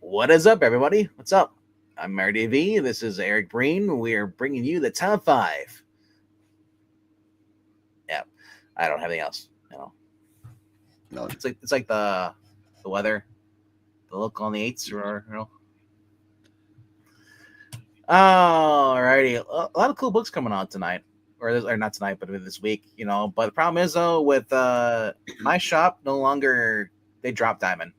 What is up, everybody? What's up? I'm Mary DV. This is Eric Breen. We are bringing you the top 5. Yeah, I don't have anything else. No. It's like the weather, the look on the 8s, or. Alrighty, a lot of cool books coming out tonight, or not tonight, but this week. But the problem is though, with my shop, no longer they drop Diamond.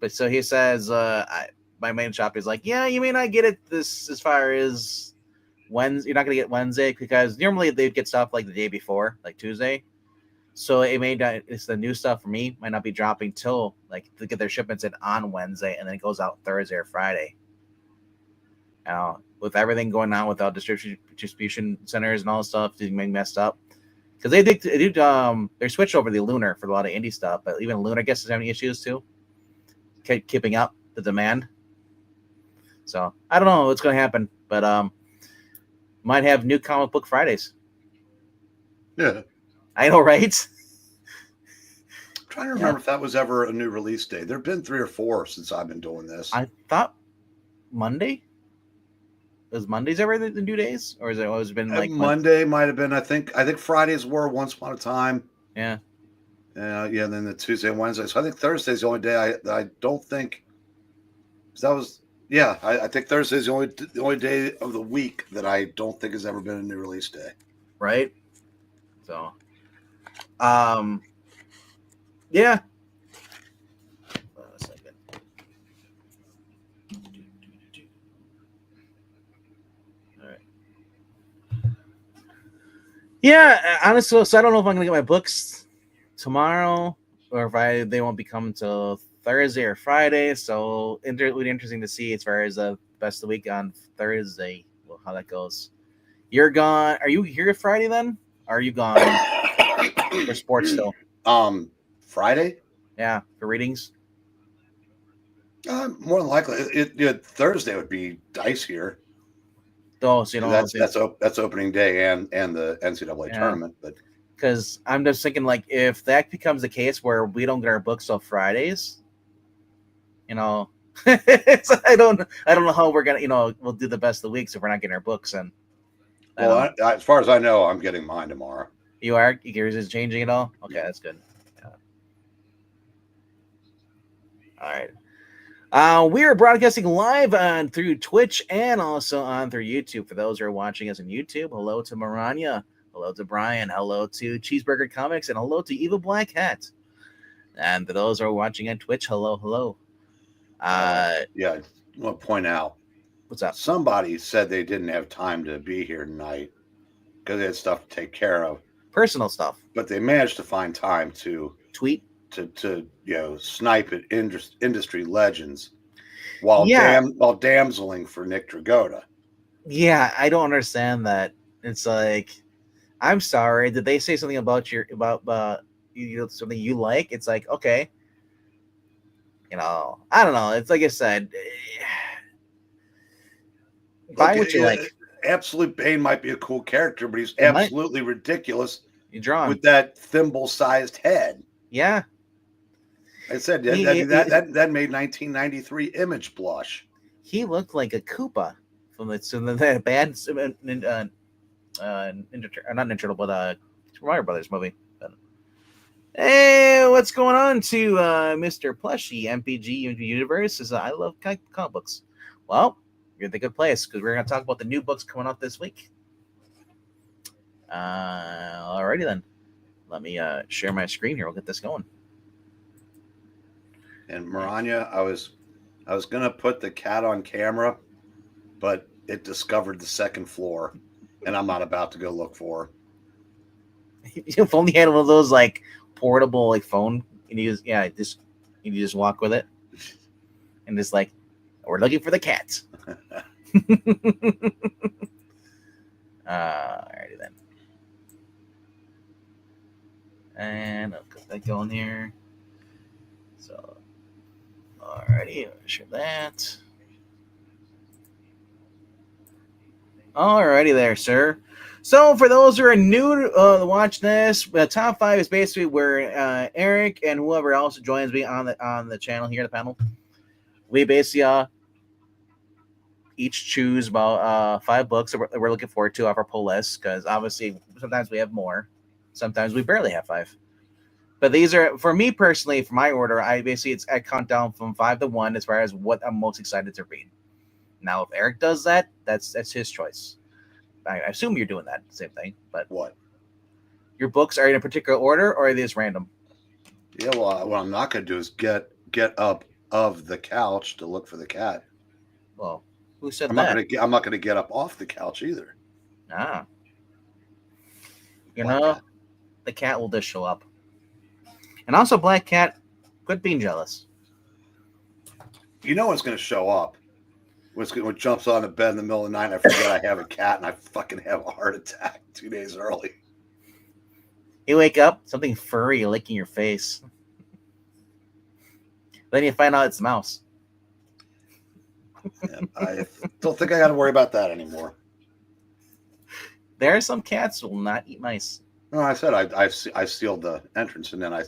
But so he says, my main shop is like, yeah, you may not get it this as far as Wednesday. You're not gonna get Wednesday because normally they'd get stuff like the day before, like Tuesday. So it may not. It's the new stuff for me might not be dropping till like to get their shipments in on Wednesday, and then it goes out Thursday or Friday. With everything going on with distribution centers and all this stuff being messed up, because they switched over to the Lunar for a lot of indie stuff, but even Lunar, I guess, is having issues too, keeping up the demand. So I don't know what's going to happen, but might have new comic book Fridays. Yeah, I know, right? I'm trying to remember if that was ever a new release day. There've been 3 or 4 since I've been doing this. I thought Monday. Was Mondays ever the new days, or has it always been like Monday? Might have been. I think Fridays were once upon a time. Yeah. Yeah. Then the Tuesday and Wednesday. So I think Thursday's the only day I don't think. That was I think Thursday's the only day of the week that I don't think has ever been a new release day. Right. So, yeah. Yeah, honestly, so I don't know if I'm gonna get my books tomorrow or if they won't be coming till Thursday or Friday. So it would be interesting to see as far as the best of the week on Thursday, how that goes. You're gone. Are you here Friday then? Or are you gone for sports still? Friday? Yeah, for readings. More than likely, Thursday would be Dice here. Oh, so that's opening day and the NCAA tournament, but because I'm just thinking like if that becomes the case where we don't get our books till Fridays, I don't know how we're gonna we'll do the best of the weeks if we're not getting our books. And as far as I know, I'm getting mine tomorrow. You are? Yours is changing at all? Okay, that's good. Yeah. All right. We are broadcasting live on through Twitch and also on through YouTube. For those who are watching us on YouTube, hello to Maranya, hello to Brian, hello to Cheeseburger Comics, and hello to Evil Black Hat. And for those who are watching on Twitch, hello. I want to point out. What's up? Somebody said they didn't have time to be here tonight because they had stuff to take care of. Personal stuff. But they managed to find time to tweet. To snipe at industry legends while damseling for Nick Dragotta. Yeah, I don't understand that. It's like, I'm sorry. Did they say something about something you like? It's like, okay, I don't know. It's like I said, buy what you like. Absolute Bane might be a cool character, but he's absolutely ridiculous. You draw with that thimble-sized head. Yeah. I said that made 1993 Image blush. He looked like a Koopa from the bad not Ninja Turtle, but Mario Brothers movie. But, hey, what's going on to Mr. Plushy MPG Universe? Is I love comic books. Well, you're in the good place because we're going to talk about the new books coming out this week. Alrighty then. Let me share my screen here. We'll get this going. And Maranya, I was gonna put the cat on camera, but it discovered the second floor, and I'm not about to go look for her. If only had one of those like portable like phone, and you just walk with it, and just like, we're looking for the cat. Alrighty then. And I'll get that going here. So, alrighty, share that. Alrighty there, sir. So for those who are new to watch this, the top 5 is basically where Eric and whoever else joins me on the channel here, the panel. We basically each choose about 5 books that we're looking forward to off our pull list, because obviously sometimes we have more, sometimes we barely have 5. But these are, for me personally, for my order, I count down from 5 to 1 as far as what I'm most excited to read. Now, if Eric does that, that's his choice. I assume you're doing that same thing. But What? Your books are in a particular order, or are they just random? Yeah, well, what I'm not going to do is get up of the couch to look for the cat. Well, who said I'm that? I'm not going to get up off the couch either. Ah, you Black know, cat. The cat will just show up. And also, Black Cat, quit being jealous. You know what's going to show up? When jumps on the bed in the middle of the night, and I forget I have a cat, and I fucking have a heart attack 2 days early. You wake up, something furry licking your face. Then you find out it's a mouse. And I don't think I got to worry about that anymore. There are some cats who will not eat mice. No, I said I sealed the entrance, and then I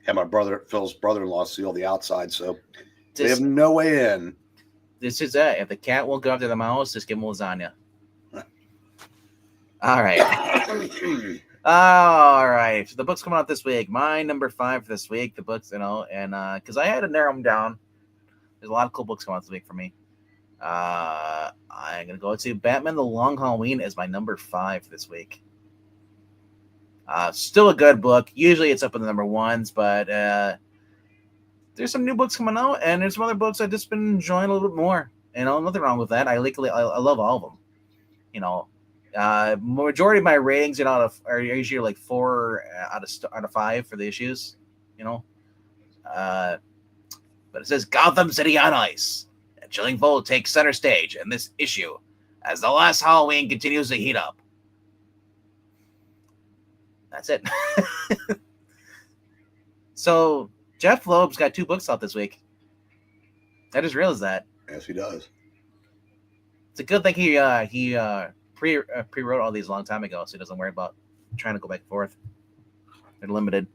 had my Phil's brother-in-law seal the outside, so they have no way in. This is it. If the cat won't go after the mouse, just give him lasagna. All right. All right. So the book's coming out this week. My number 5 for this week. The books, and because I had to narrow them down. There's a lot of cool books coming out this week for me. I'm gonna go to Batman: The Long Halloween as my number 5 this week. Still a good book. Usually it's up in the number 1s, but there's some new books coming out, and there's some other books I've just been enjoying a little bit more. Nothing wrong with that. I love all of them. Majority of my ratings, are usually like 4 out of 5 for the issues. But it says Gotham City on Ice. And Chilling Fold takes center stage in this issue as the last Halloween continues to heat up. That's it. So Jeff Loeb's got 2 books out this week. I just realized that. Yes, he does. It's a good thing he pre-wrote all these a long time ago, so he doesn't worry about trying to go back and forth. They're limited.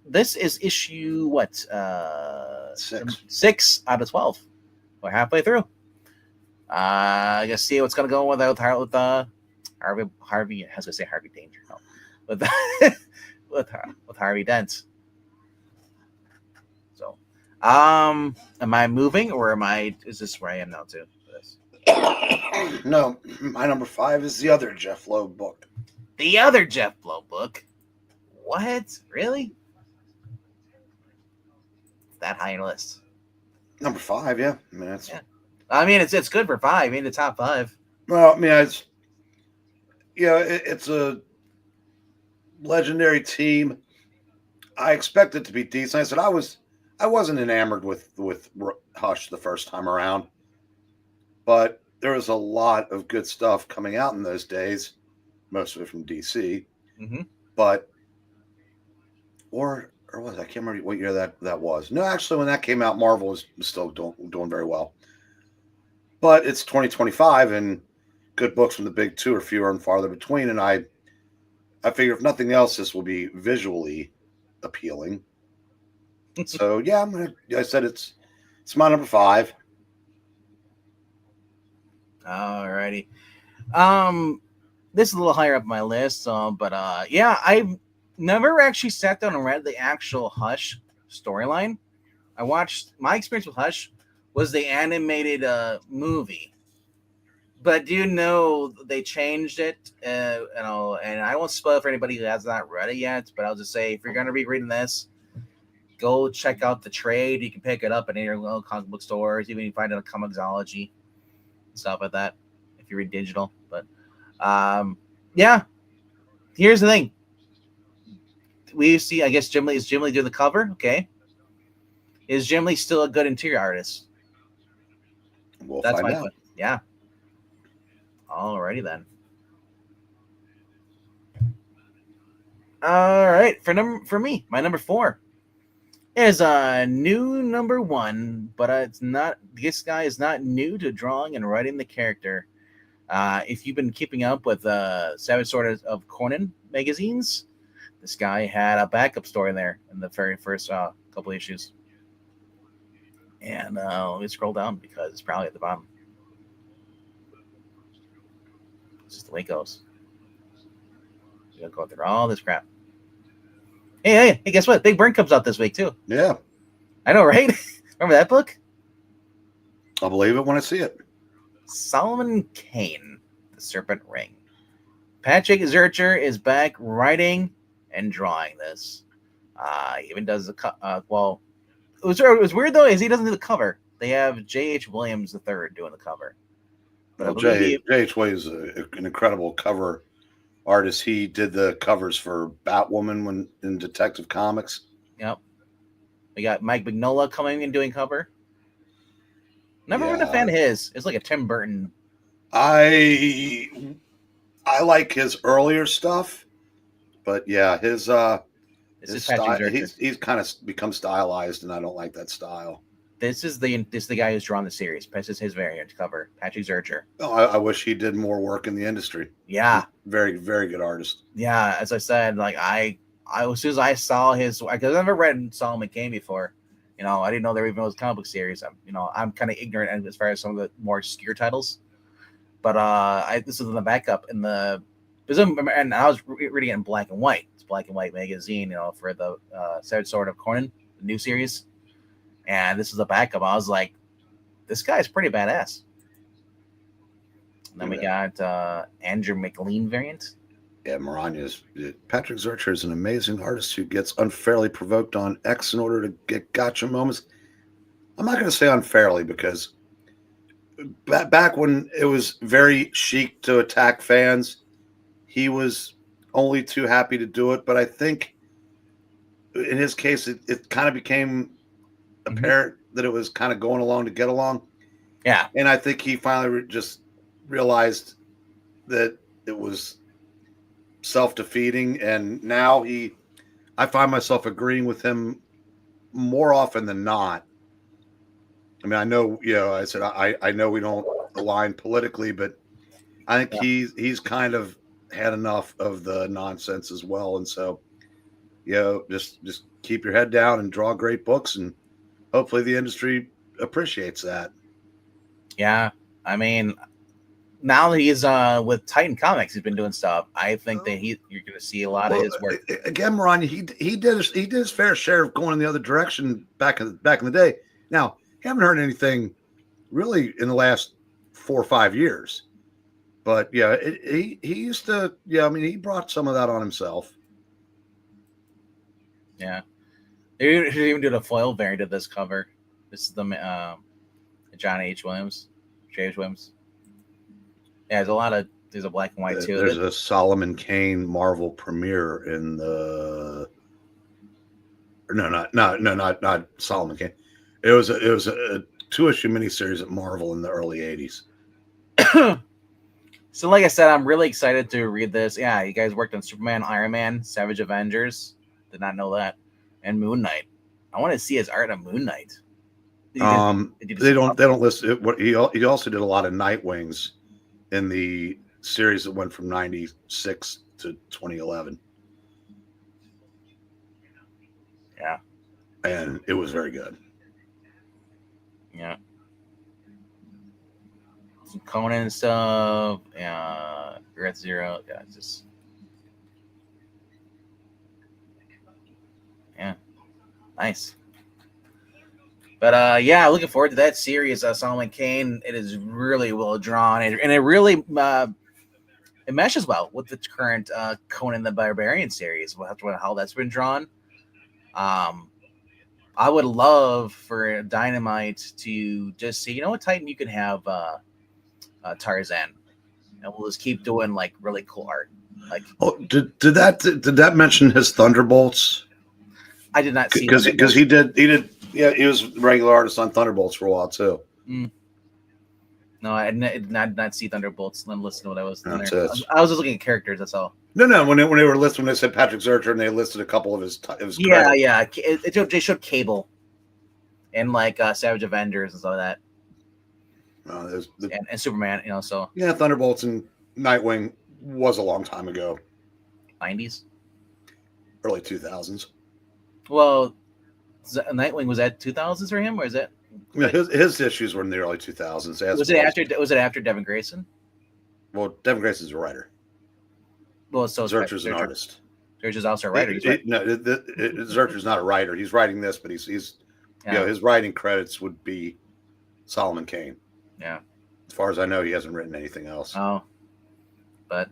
This is issue 6 out of 12. We're halfway through. I guess see what's gonna go with Harvey. I was gonna say Harvey Danger. No, with Harvey Dent. So, am I moving, or is this where I am now too? No, my number 5 is the other Jeff Loeb book. The other Jeff Loeb book? What? Really? That high on your list? Number 5, yeah. I mean, it's good for 5. I mean, the top 5. Well, I mean, it's a legendary team. I expect it to be decent. I said I wasn't enamored with Hush the first time around, but there was a lot of good stuff coming out in those days, most of it from DC. Mm-hmm. But or was I can't remember what year that was. No, actually, when that came out, Marvel was still doing very well. But it's 2025, and good books from the big 2 are fewer and farther between. And I figure if nothing else, this will be visually appealing. So yeah, I said it's my number 5. Alrighty. This is a little higher up my list, but yeah, I've never actually sat down and read the actual Hush storyline. My experience with Hush was the animated movie, but do you know they changed it? And I won't spoil it for anybody who has not read it yet, but I'll just say if you're going to be reading this, go check out the trade. You can pick it up at any of your local comic book stores. Even you can find it on Comixology, stuff like that if you read digital. But yeah, here's the thing. We see, I guess Jim Lee doing the cover. Okay, is Jim Lee still a good interior artist? That's find out. Yeah. Alrighty then. All right, for me, my number 4 is a new number 1, but it's not. This guy is not new to drawing and writing the character. If you've been keeping up with Savage Sword of Conan magazines, this guy had a backup story there in the very first couple issues. And let me scroll down because it's probably at the bottom. It's just the way it goes. We're gonna go through all this crap. Hey, guess what? Big Burn comes out this week too. Yeah. I know, right? Remember that book? I'll believe it when I see it. Solomon Kane, The Serpent Ring. Patrick Zurcher is back writing and drawing this. He even does the well. It was weird though, is he doesn't do the cover. They have J.H. Williams III doing the cover. Well, J.H. Williams is an incredible cover artist. He did the covers for Batwoman in Detective Comics. Yep. We got Mike Mignola coming and doing cover. Never been a fan of his. It's like a Tim Burton. I like his earlier stuff, but yeah, his style, he's kind of become stylized, and I don't like that style. This is the guy who's drawn the series. This is his variant cover, Patrick Zurcher. Oh, I wish he did more work in the industry. Yeah, very, very good artist. Yeah, as I said, like I as soon as I saw his, because I've never read Solomon Kane before. You know, I didn't know there even was a comic book series. I'm kind of ignorant as far as some of the more obscure titles. But this was in the backup and I was reading it in black and white. It's black and white magazine, for the Savage Sword of Conan, the new series. And this is a backup. I was like, this guy's pretty badass. And then we got Andrew McLean variant. Yeah, Patrick Zurcher is an amazing artist who gets unfairly provoked on X in order to get gotcha moments. I'm not going to say unfairly because back when it was very chic to attack fans, he was only too happy to do it. But I think in his case, it kind of became apparent that it was kind of going along to get along. Yeah. And I think he finally just realized that it was self-defeating, and now I find myself agreeing with him more often than not. I mean, I know, I said I know we don't align politically, but I think he's kind of had enough of the nonsense as well. And so, just keep your head down and draw great books, and hopefully the industry appreciates that. Yeah, I mean, now that he's with Titan Comics, he's been doing stuff. I think that you're going to see a lot of his work. Again, Moran, he did his fair share of going in the other direction back in the day. Now, haven't heard anything really in the last 4 or 5 years. But yeah, he used to. Yeah, I mean, he brought some of that on himself. Yeah, they even did a foil variant of this cover. This is the John H. Williams, J. H. Williams. Yeah, there's a black and white too. There's a Solomon Kane Marvel premiere in the. Not Solomon Kane. It was a 2-issue miniseries at Marvel in the early '80s. So, like I said, I'm really excited to read this. Yeah, you guys worked on Superman, Iron Man, Savage Avengers. Did not know that, and Moon Knight. I want to see his art on Moon Knight. They don't list it. What he also did a lot of Nightwings in the series that went from 96 to 2011. Yeah. And it was very good. Yeah. Some Conan stuff. Earth Zero. Yeah, it's just. Yeah. Nice. But looking forward to that series, Solomon Kane. It is really well drawn, and it really it meshes well with the current Conan the Barbarian series. How that's been drawn. I would love for Dynamite to just say, you know what, Titan, you can have Tarzan, and we'll just keep doing like really cool art. Like, did that mention his Thunderbolts? I did not see because he did. Yeah, he was a regular artist on Thunderbolts for a while too. No, I did not see Thunderbolts. Then listen to what I was doing. I was just looking at characters. That's all. No. When they were listed, when they said Patrick Zurcher, and they listed a couple of his. Yeah. They showed Cable, and like Savage Avengers and stuff like that. and Superman. So yeah, Thunderbolts and Nightwing was a long time ago, 90s. early 2000s. Well, Nightwing was that 2000s for him, or is that? Yeah, his issues were in the early 2000s. Was it after? Was it after Devin Grayson? Well, Devin Grayson's a writer. Well, so Zurcher's an artist. Zurcher's also a writer. He's right. No, Zurcher's not a writer. He's writing this, but he's his writing credits would be Solomon Kane. Yeah. As far as I know, he hasn't written anything else. Oh, but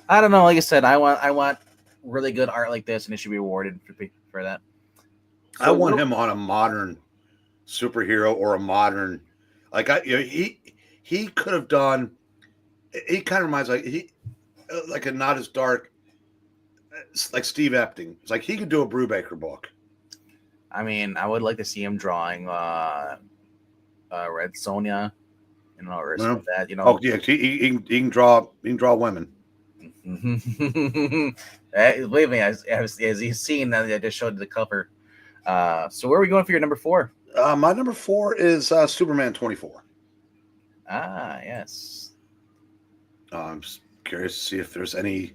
I don't know. Like I said, I want really good art like this, and it should be rewarded for that. So I want him on a modern superhero or a modern, he could have done. He kind of reminds like a not as dark, like Steve Epting. It's like he could do a Brubaker book. I mean, I would like to see him drawing Red Sonja, or something like that. Oh yeah, he can draw. He can draw women. Believe me, as you've seen, I just showed the cover. So where are we going for your number 4? My number 4 is Superman 24. Ah, yes. I'm just curious to see if there's any.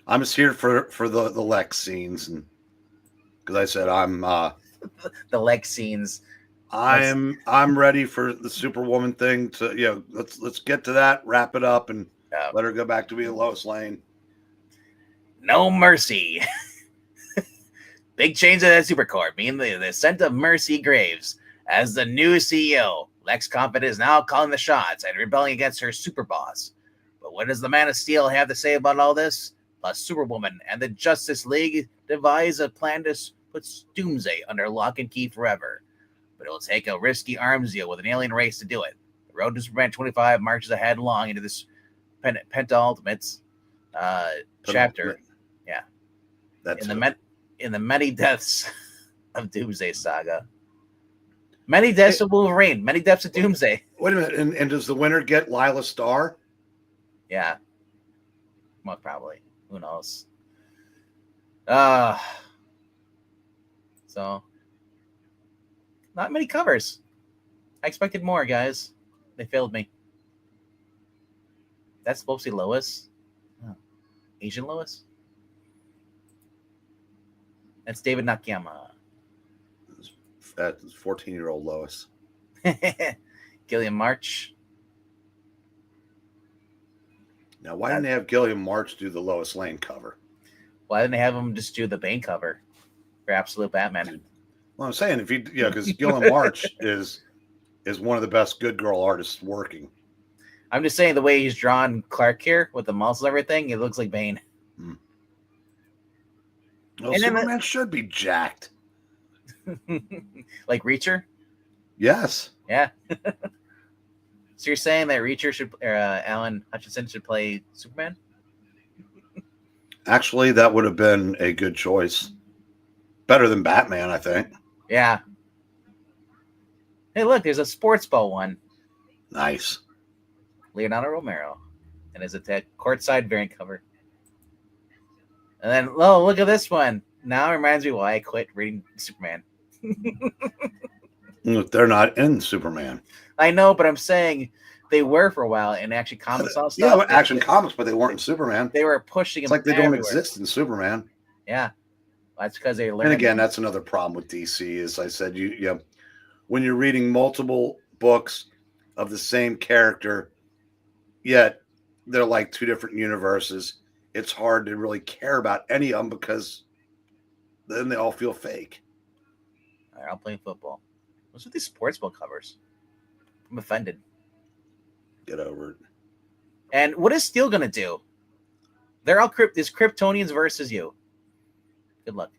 I'm just here for the Lex scenes, and because I said I'm the Lex scenes. I'm ready for the Superwoman thing to let's get to that, wrap it up, and let her go back to being Lois Lane. No mercy. Big change of that Supercorp, meaning the ascent of Mercy Graves as the new CEO. Lex Compton is now calling the shots and rebelling against her super boss. But what does the Man of Steel have to say about all this? Plus, Superwoman and the Justice League devise a plan to put Doomsday under lock and key forever. But it will take a risky arms deal with an alien race to do it. The road to Superman 25 marches ahead long into this penultimate chapter. Yeah. In the many deaths of Doomsday Saga. Many deaths of Wolverine. Many deaths of Doomsday. Wait a minute. And does the winner get Lila Starr? Yeah. Well, probably. Who knows? So, not many covers. I expected more, guys. They failed me. That's supposed to be Lois. Oh. Asian Lois? That's David Nakayama. That's 14-year-old Lois. Gilliam March. Now, why didn't they have Gilliam March do the Lois Lane cover? Why didn't they have him just do the Bane cover for Absolute Batman? Well, I'm saying because Gilliam March is one of the best good girl artists working. I'm just saying the way he's drawn Clark here with the muscles and everything, it looks like Bane. Well, Superman should be jacked. Like Reacher? Yes. Yeah. So you're saying that Reacher should, Alan Hutchinson should play Superman? Actually, that would have been a good choice. Better than Batman, I think. Yeah. Hey, look, there's a sports ball one. Nice. Leonardo Romero. And it's a courtside variant cover. And then, oh, look at this one. Now it reminds me why I quit reading Superman. They're not in Superman. I know, but I'm saying they were for a while in Action Comics all stuff. Yeah, Action Comics, but they weren't in Superman. They were pushing them. It's like they don't exist in Superman. Yeah, that's because they learned. And again, that's another problem with DC. As I said, when you're reading multiple books of the same character, yet they're like two different universes, it's hard to really care about any of them because then they all feel fake. All right, I'm playing football. What's with these sports ball covers? I'm offended. Get over it. And what is Steel gonna do? They're all these Kryptonians versus you. Good luck.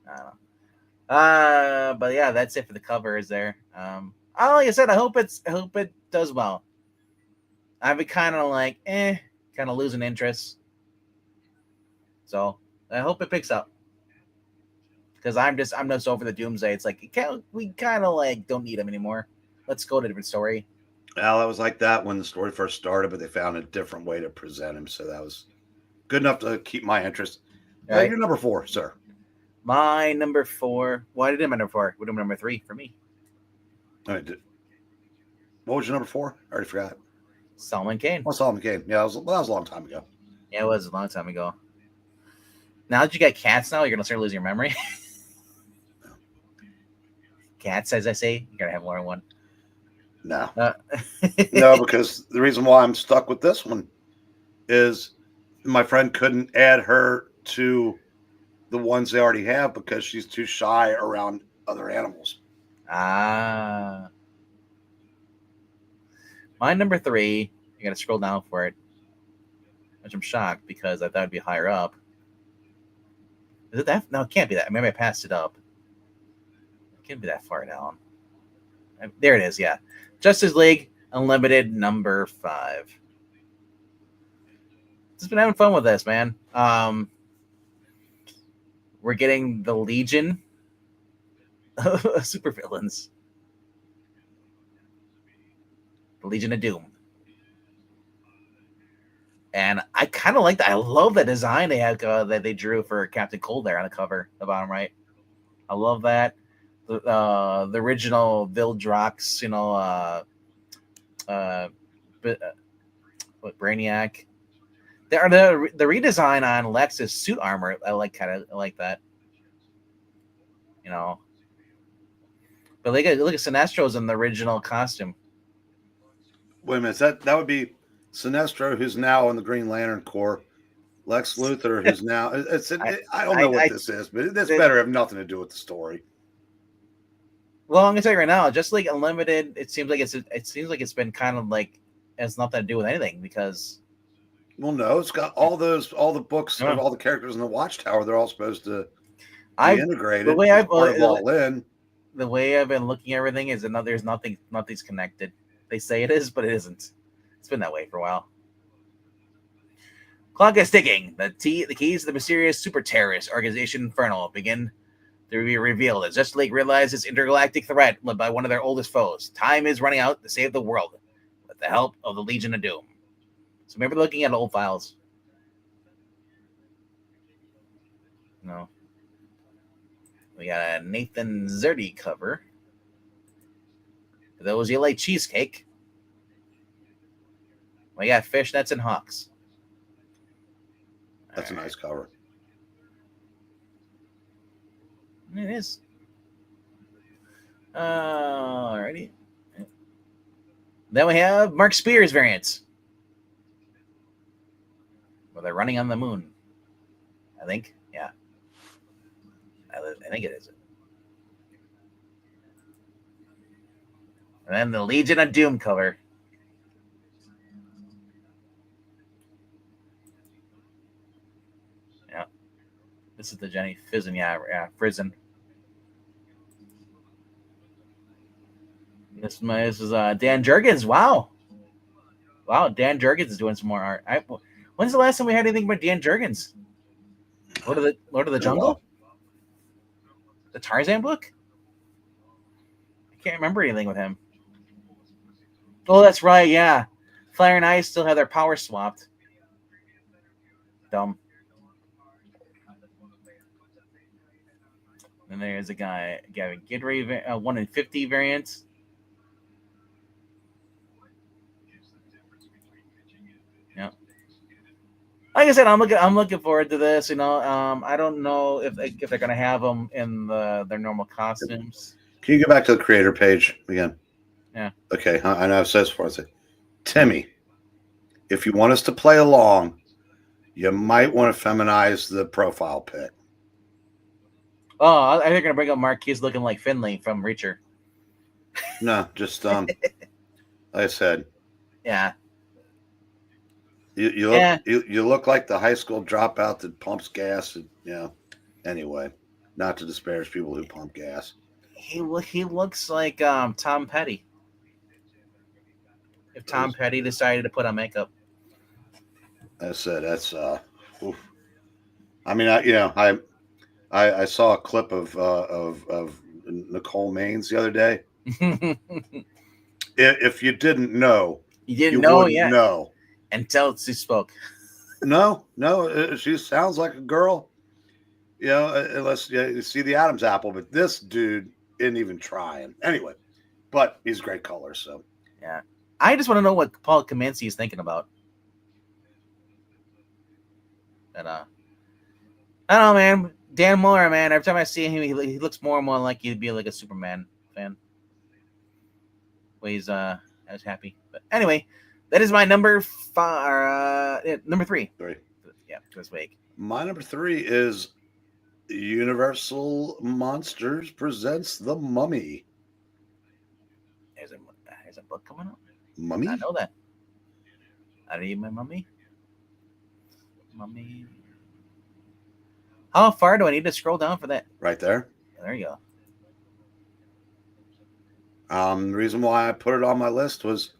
I don't know. But yeah, that's it for the covers there. Like I said, I hope it does well. I've been kind of like, kind of losing interest. So I hope it picks up. Because I'm just over the Doomsday. It's like we kind of like don't need him anymore. Let's go to a different story. Well, I was like that when the story first started, but they found a different way to present him, so that was good enough to keep my interest. Right. You're number 4, sir. My number 4. Why did my number 4? What number 3 for me? All right, what was your number 4? I already forgot. Solomon Kane. Oh, Solomon Kane. Yeah, that was a long time ago. Yeah, it was a long time ago. Now that you got cats now, you're going to start losing your memory. Cats, as I say, you're going to have more than one. No. No, because the reason why I'm stuck with this one is my friend couldn't add her to the ones they already have because she's too shy around other animals. Ah. My number 3, you got to scroll down for it, which I'm shocked because I thought it'd be higher up. Is it that? No, it can't be that. Maybe I passed it up. It can't be that far down. There it is, yeah. Justice League Unlimited number 5. Just been having fun with this, man. We're getting the Legion of supervillains. The Legion of Doom. And I kind of like that. I love the design they had that they drew for Captain Cold there on the cover, the bottom right. I love that. The original Vildrox, Brainiac. The redesign on Lex's suit armor, I like that. But look at Sinestro's in the original costume. Wait a minute, that would be Sinestro, who's now in the Green Lantern Corps. Lex Luthor, who's now I don't know what this is, but this better have nothing to do with the story. Well, I'm gonna tell you right now, just like Unlimited, it seems like it's been kind of like it has nothing to do with anything because. Well, no, it's got all the books of all the characters in the Watchtower. They're all supposed to be integrated. The way the way I've been looking at everything is that there's nothing's connected. They say it is, but it isn't. It's been that way for a while. Clock is ticking. The keys to the mysterious super terrorist organization Infernal begin to be revealed as Justice League realizes intergalactic threat led by one of their oldest foes. Time is running out to save the world with the help of the Legion of Doom. So remember looking at old files. No. We got a Nathan Zerdy cover. For those you like cheesecake. We got fishnets and hawks. That's a nice cover. It is. Alrighty. Then we have Mark Spears variants. Well, they're running on the moon. I think. Yeah. I think it is. And then the Legion of Doom cover. Yeah. This is the Jenny Fizzin. Yeah, Frizzin. This is Dan Jurgens. Wow, Dan Jurgens is doing some more art. When's the last time we had anything about Dan Jurgens? Lord of the Jungle? Wow. The Tarzan book? I can't remember anything with him. Oh, that's right, yeah. Fire and Ice still have their power swapped. Dumb. And there's a guy, Gavin Gidry, 1 in 50 variants. Yeah. Like I said, I'm looking forward to this. I don't know if they're gonna have them in their normal costumes. Can you go back to the creator page again? Yeah. Okay, I know it says for it. Timmy, if you want us to play along, you might want to feminize the profile pic. Oh, I think they're gonna bring up Marquise looking like Finley from Reacher. No, just like I said. Yeah. You look like the high school dropout that pumps gas. Anyway, not to disparage people who pump gas. He looks like Tom Petty. If Tom Petty decided to put on makeup. I said that's. I mean, I saw a clip of Nicole Maines the other day. If you didn't know, you wouldn't yet. know. Until she spoke. No, she sounds like a girl. Unless you see the Adam's apple, but this dude isn't even trying. Anyway, but he's great color. So Yeah. I just want to know what Paul Kaminsky is thinking about. And I don't know, man. Dan Moore, man. Every time I see him, he looks more and more like he'd be like a Superman fan. Well, he's as happy. But anyway, that is my number 5. Number 3. Yeah, this week. My number 3 is Universal Monsters presents The Mummy. There's a book coming out. Mummy? I know that. I need my mummy. Mummy. How far do I need to scroll down for that? Right there. Yeah, there you go. The reason why I put it on my list was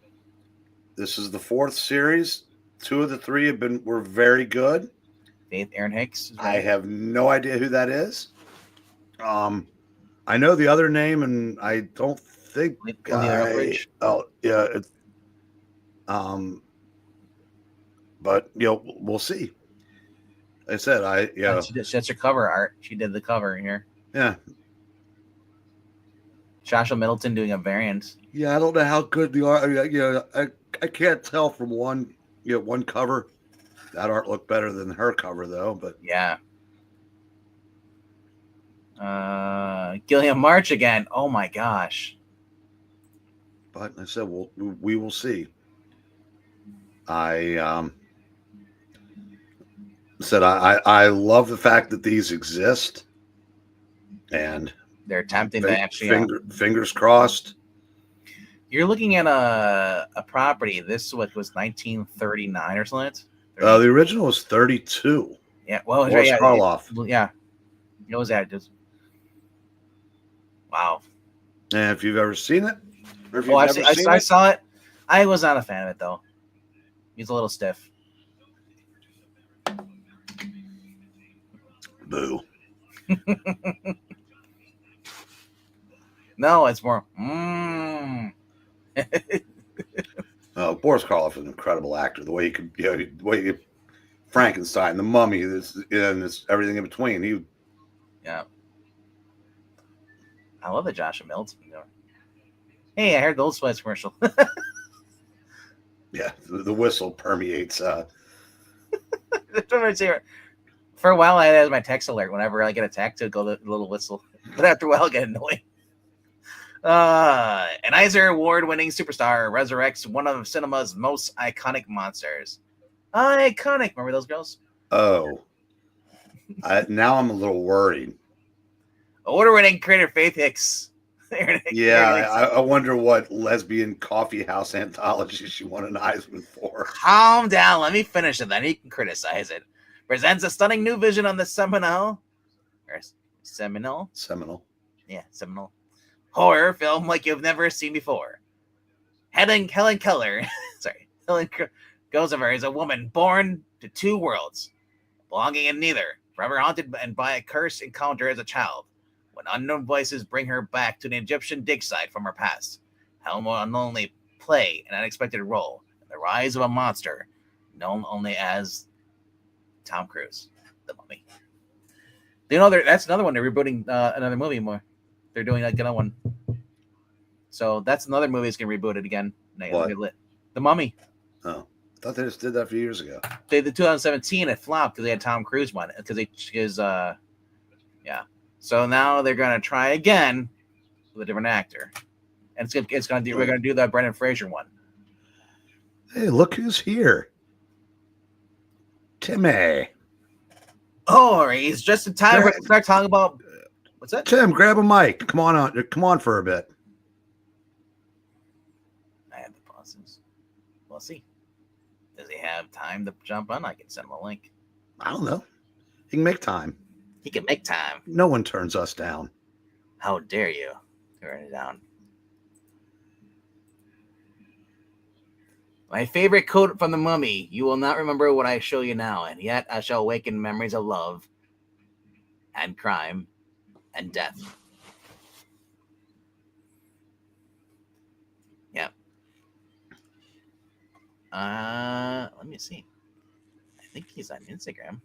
this is the 4th series. 2 of the 3 were very good. Faith Aaron Hicks. Right. I have no idea who that is. I know the other name, and I don't think. Oh yeah. But we'll see. Like I said, That's her cover art. She did the cover here. Yeah. Joshua Middleton doing a variant. Yeah, I don't know how good the art. I can't tell from one cover. That art looked better than her cover, though. But yeah. Gilliam March again. Oh my gosh. But I said, we will see. I said I love the fact that these exist, and they're attempting to actually fingers crossed. You're looking at a property. This was 1939 or something. The original was 32. Yeah, well, Karloff. Yeah, it was that. Just wow. And if you've ever seen it, I saw it. I was not a fan of it though. He's a little stiff. Boo. No, it's more. Boris Karloff is an incredible actor. The way he could, Frankenstein, the Mummy, and everything in between. Yeah. I love the Joshua Middleton. Hey, I heard the Old Spice commercial. Yeah, the whistle permeates. For a while, I had it as my text alert. Whenever I get a text, it would go the little whistle. But after a while, it get annoying. An Eisner Award-winning superstar resurrects one of cinema's most iconic monsters. Iconic. Remember those girls? Oh. Now I'm a little worried. Award-winning creator Faith Hicks. Yeah, I wonder what lesbian coffee house anthology she won an Eisner for. Calm down. Let me finish it, then you can criticize it. Presents a stunning new vision on the seminal horror film like you've never seen before. Helen Keller, Helen Gozever is a woman born to 2 worlds, belonging in neither, forever haunted and by a cursed encounter as a child. When unknown voices bring her back to an Egyptian dig site from her past, Helen will unknowingly play an unexpected role in the rise of a monster known only as Tom Cruise, the Mummy. That's another one. They're rebooting another movie more. They're doing another one. So that's another movie that's going to reboot it again. What? The Mummy. Oh, I thought they just did that a few years ago. They did 2017. It flopped because they had Tom Cruise one. Yeah. So now they're going to try again with a different actor, and we're going to do the Brendan Fraser one. Hey, look who's here, Timmy. Oh, he's just in time to start talking about what's that? Tim, grab a mic. Come on for a bit. I have the pauses. We'll see. Does he have time to jump on? I can send him a link. I don't know. He can make time. He can make time. No one turns us down. How dare you turn it down? My favorite quote from the Mummy: "You will not remember what I show you now, and yet I shall awaken memories of love and crime and death." Yeah. Let me see. I think he's on Instagram.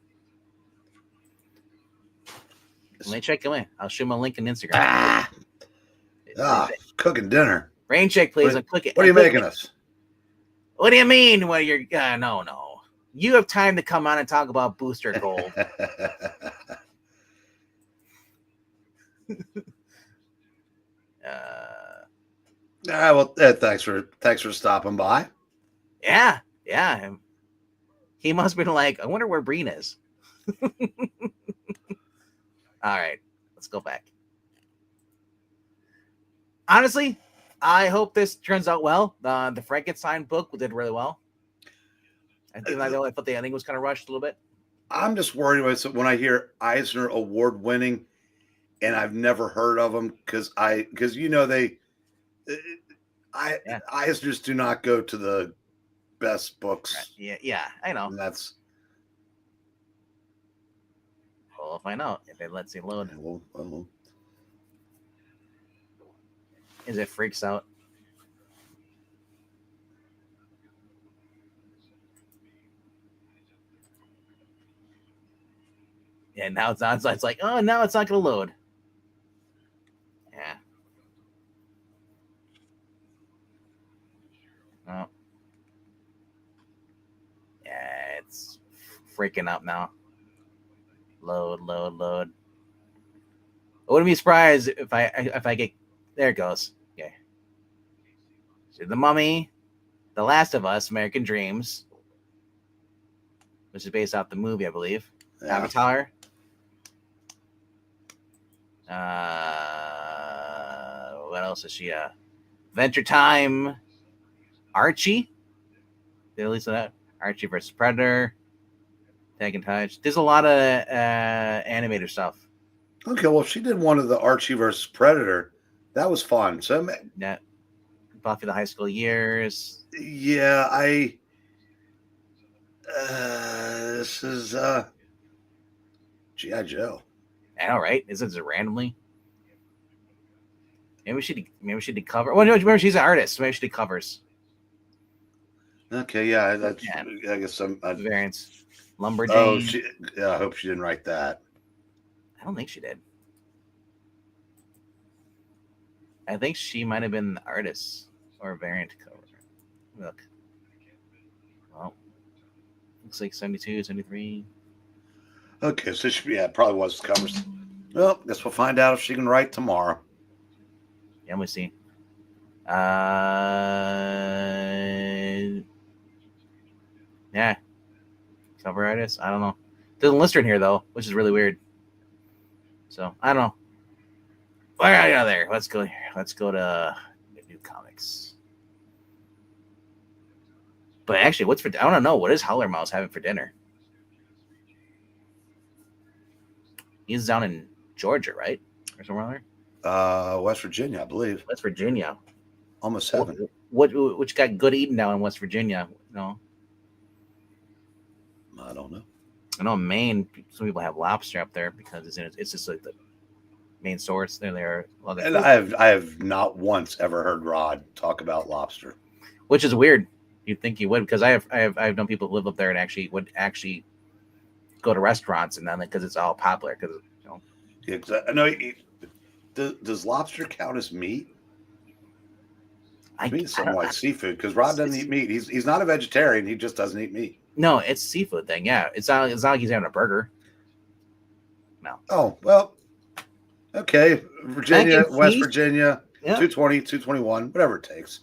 Let me check him in. I'll show him a link on Instagram. Cooking dinner. Rain check, please. I'm clicking. What are you making us? What do you mean? Well, you're no. You have time to come on and talk about Booster Gold. Thanks for stopping by. Yeah. He must have been like, I wonder where Breen is. All right, let's go back. Honestly, I hope this turns out well. The Frankenstein book did really well. I thought the ending was kind of rushed a little bit. I'm just worried when I hear Eisner Award winning, and I've never heard of them because Eisners do not go to the best books. Right. Yeah, I know. And that's. We'll find out if it lets you load. Is it freaks out? Yeah, now it's not. It's like, oh, now it's not going to load. Yeah. Oh. Yeah, it's freaking up now. Load. I wouldn't be surprised if I get. There it goes. Okay. So The Mummy, The Last of Us, American Dreams, which is based off the movie, I believe. Yeah. Avatar. What else is she? Adventure Time. Archie. Did at least that. Archie versus Predator. Tag and Touch. There's a lot of animator stuff. Okay, well, she did one of the Archie versus Predator. That was fun. So yeah, Buffy the High School Years. Yeah, this is G.I. Joe. I know, right? Isn't it randomly? Maybe she did cover. Well, no, remember she's an artist. Maybe she did covers. Okay, yeah, I guess some variants. Lumberjane. Oh, I hope she didn't write that. I don't think she did. I think she might have been the artist or a variant cover. Look. Well, looks like 72, 73. Okay, so it probably was covers. Well, guess we'll find out if she can write tomorrow. Yeah, we'll see. Yeah. Cover artist? I don't know. Doesn't list her in here though, which is really weird. So I don't know. All right, out of there. Let's go here. Let's go to new comics. But actually, I don't know. What is Howler Mouse having for dinner? He's down in Georgia, right? Or somewhere there? West Virginia, I believe. West Virginia. Almost heaven. Which got good eating down in West Virginia? No. I don't know. I know Maine. Some people have lobster up there because it's just like the main source. There are. And I have not once ever heard Rod talk about lobster, which is weird. You'd think he would, because I have known people who live up there and actually would go to restaurants and then because it's all popular because I know. Does lobster count as meat? I mean, something like seafood because Rod doesn't eat meat. He's not a vegetarian. He just doesn't eat meat. No, it's a seafood thing. Yeah, it's not like he's having a burger. No. Oh well. Okay, Virginia, West Virginia, yeah. 220, 221, whatever it takes.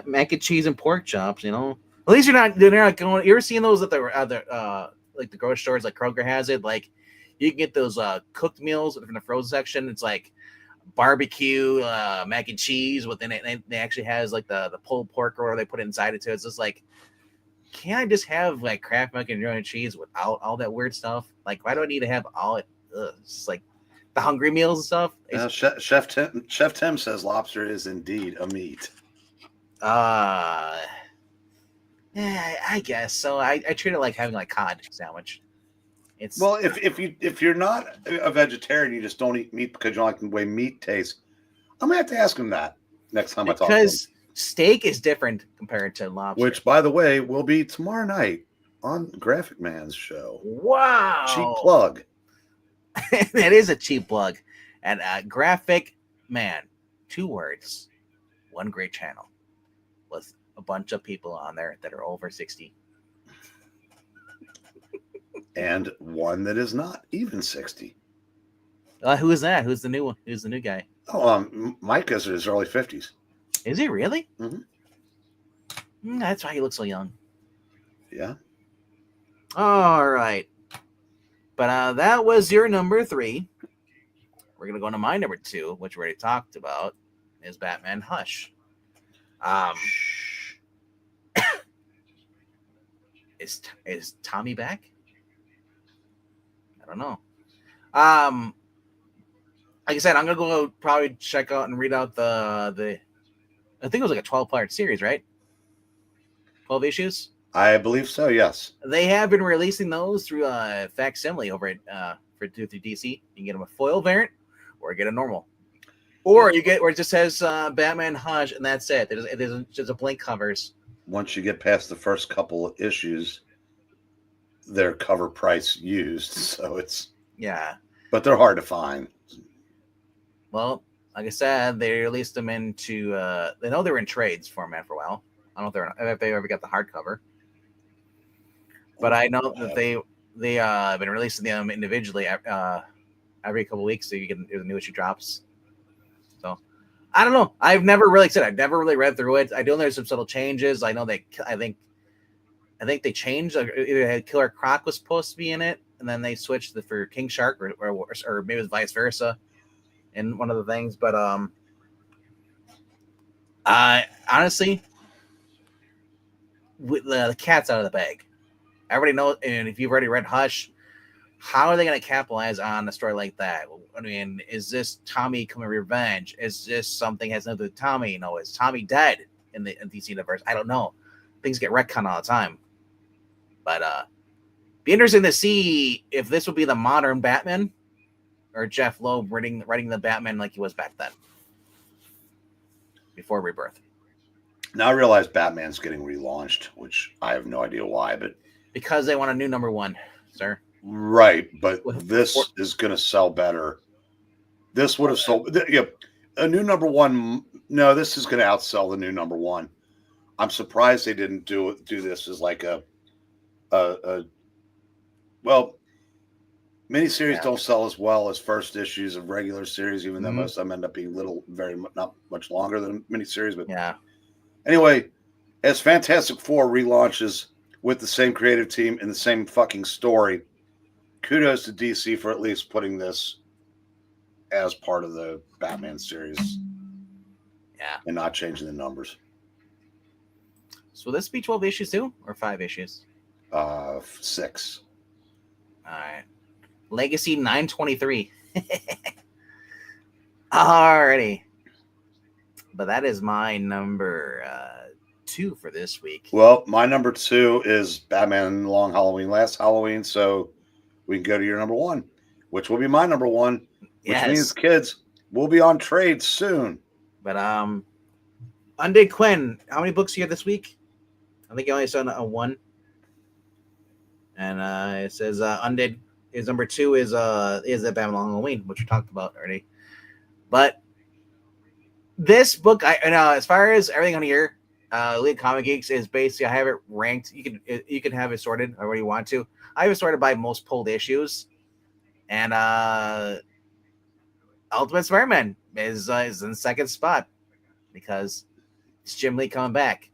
Mac and cheese and pork chops, At least they're not going. You ever seen those at the like the grocery stores, like Kroger has it? Like you can get those cooked meals from the frozen section. It's like barbecue, mac and cheese within it. They actually has like the pulled pork or whatever they put inside it too. It's just like, can't I just have like Kraft macaroni and cheese without all that weird stuff? Like, why do I need to have all it? It's like the hungry meals and stuff. Chef Tim says lobster is indeed a meat. Yeah, I guess so. I treat it like having like cod sandwich. It's well, if you're not a vegetarian, you just don't eat meat because you don't like the way meat tastes. I'm gonna have to ask him that next time I talk to him. Because steak is different compared to lobster. Which, by the way, will be tomorrow night on Graphic Man's show. Wow, cheap plug. That is a cheap plug. And Graphic Man, 2 words. one great channel with a bunch of people on there that are over 60. And one that is not even 60. Who is that? Who's the new one? Who's the new guy? Oh, Mike is in his early 50s. Is he really? Mm-hmm. That's why he looks so young. Yeah. All right. But that was your number 3. We're going to go to my number 2, which we already talked about, is Batman Hush. Is Tommy back? I don't know. Like I said, I'm gonna go probably check out and read out the. I think it was like a 12-part series, right? 12 issues. I believe so. Yes. They have been releasing those through facsimile over at through DC. You can get them a foil variant, or get a normal, or you get where it just says Batman Hush, and that's it. There's just a blank covers. Once you get past the first couple of issues, they're cover price used, so it's but they're hard to find. Well, like I said, they released them into they know they were in trades format for a while. I don't know if they ever got the hardcover, but I know that they been releasing them individually every couple of weeks, so you get the new issue drops. So I don't know. I've never really read through it. I know there's some subtle changes. I know I think they changed. Either Killer Croc was supposed to be in it, and then they switched for King Shark, or maybe it was vice versa in one of the things. But honestly, with the cat's out of the bag. Everybody knows, and if you've already read Hush, how are they going to capitalize on a story like that? I mean, is this Tommy coming revenge? Is this something has nothing to do with Tommy? Is Tommy dead in the DC universe? I don't know. Things get retconned all the time. But be interesting to see if this would be the modern Batman or Jeff Loeb writing the Batman like he was back then, before Rebirth. Now I realize Batman's getting relaunched, which I have no idea why, but because they want a new number 1, sir. Right, but this is going to sell better. This would have sold. A new number 1. No, this is going to outsell the new number 1. I'm surprised they didn't do this as like a well, miniseries don't sell as well as first issues of regular series, even though most of them end up being not much longer than miniseries. But anyway, as Fantastic Four relaunches with the same creative team and the same fucking story, kudos to DC for at least putting this as part of the Batman series. And not changing the numbers. So will this be 12 issues too, or 5 issues? 6. All right. Legacy 923. Alrighty. But that is my number 2 for this week. Well, my number 2 is Batman Long Halloween Last Halloween, so we can go to your number 1, which will be my number 1, which means, kids, we'll be on trade soon. But Undead Quinn, how many books do you have this week? I think you only saw a 1. And it says Undead. His number 2 is the Batman Long Halloween, which we talked about already. But this book, I know, as far as everything on here, League Comic Geeks is basically, I have it ranked. You can have it sorted however you want to. I have it sorted by most pulled issues, and Ultimate Spider-Man is in second spot because it's Jim Lee coming back.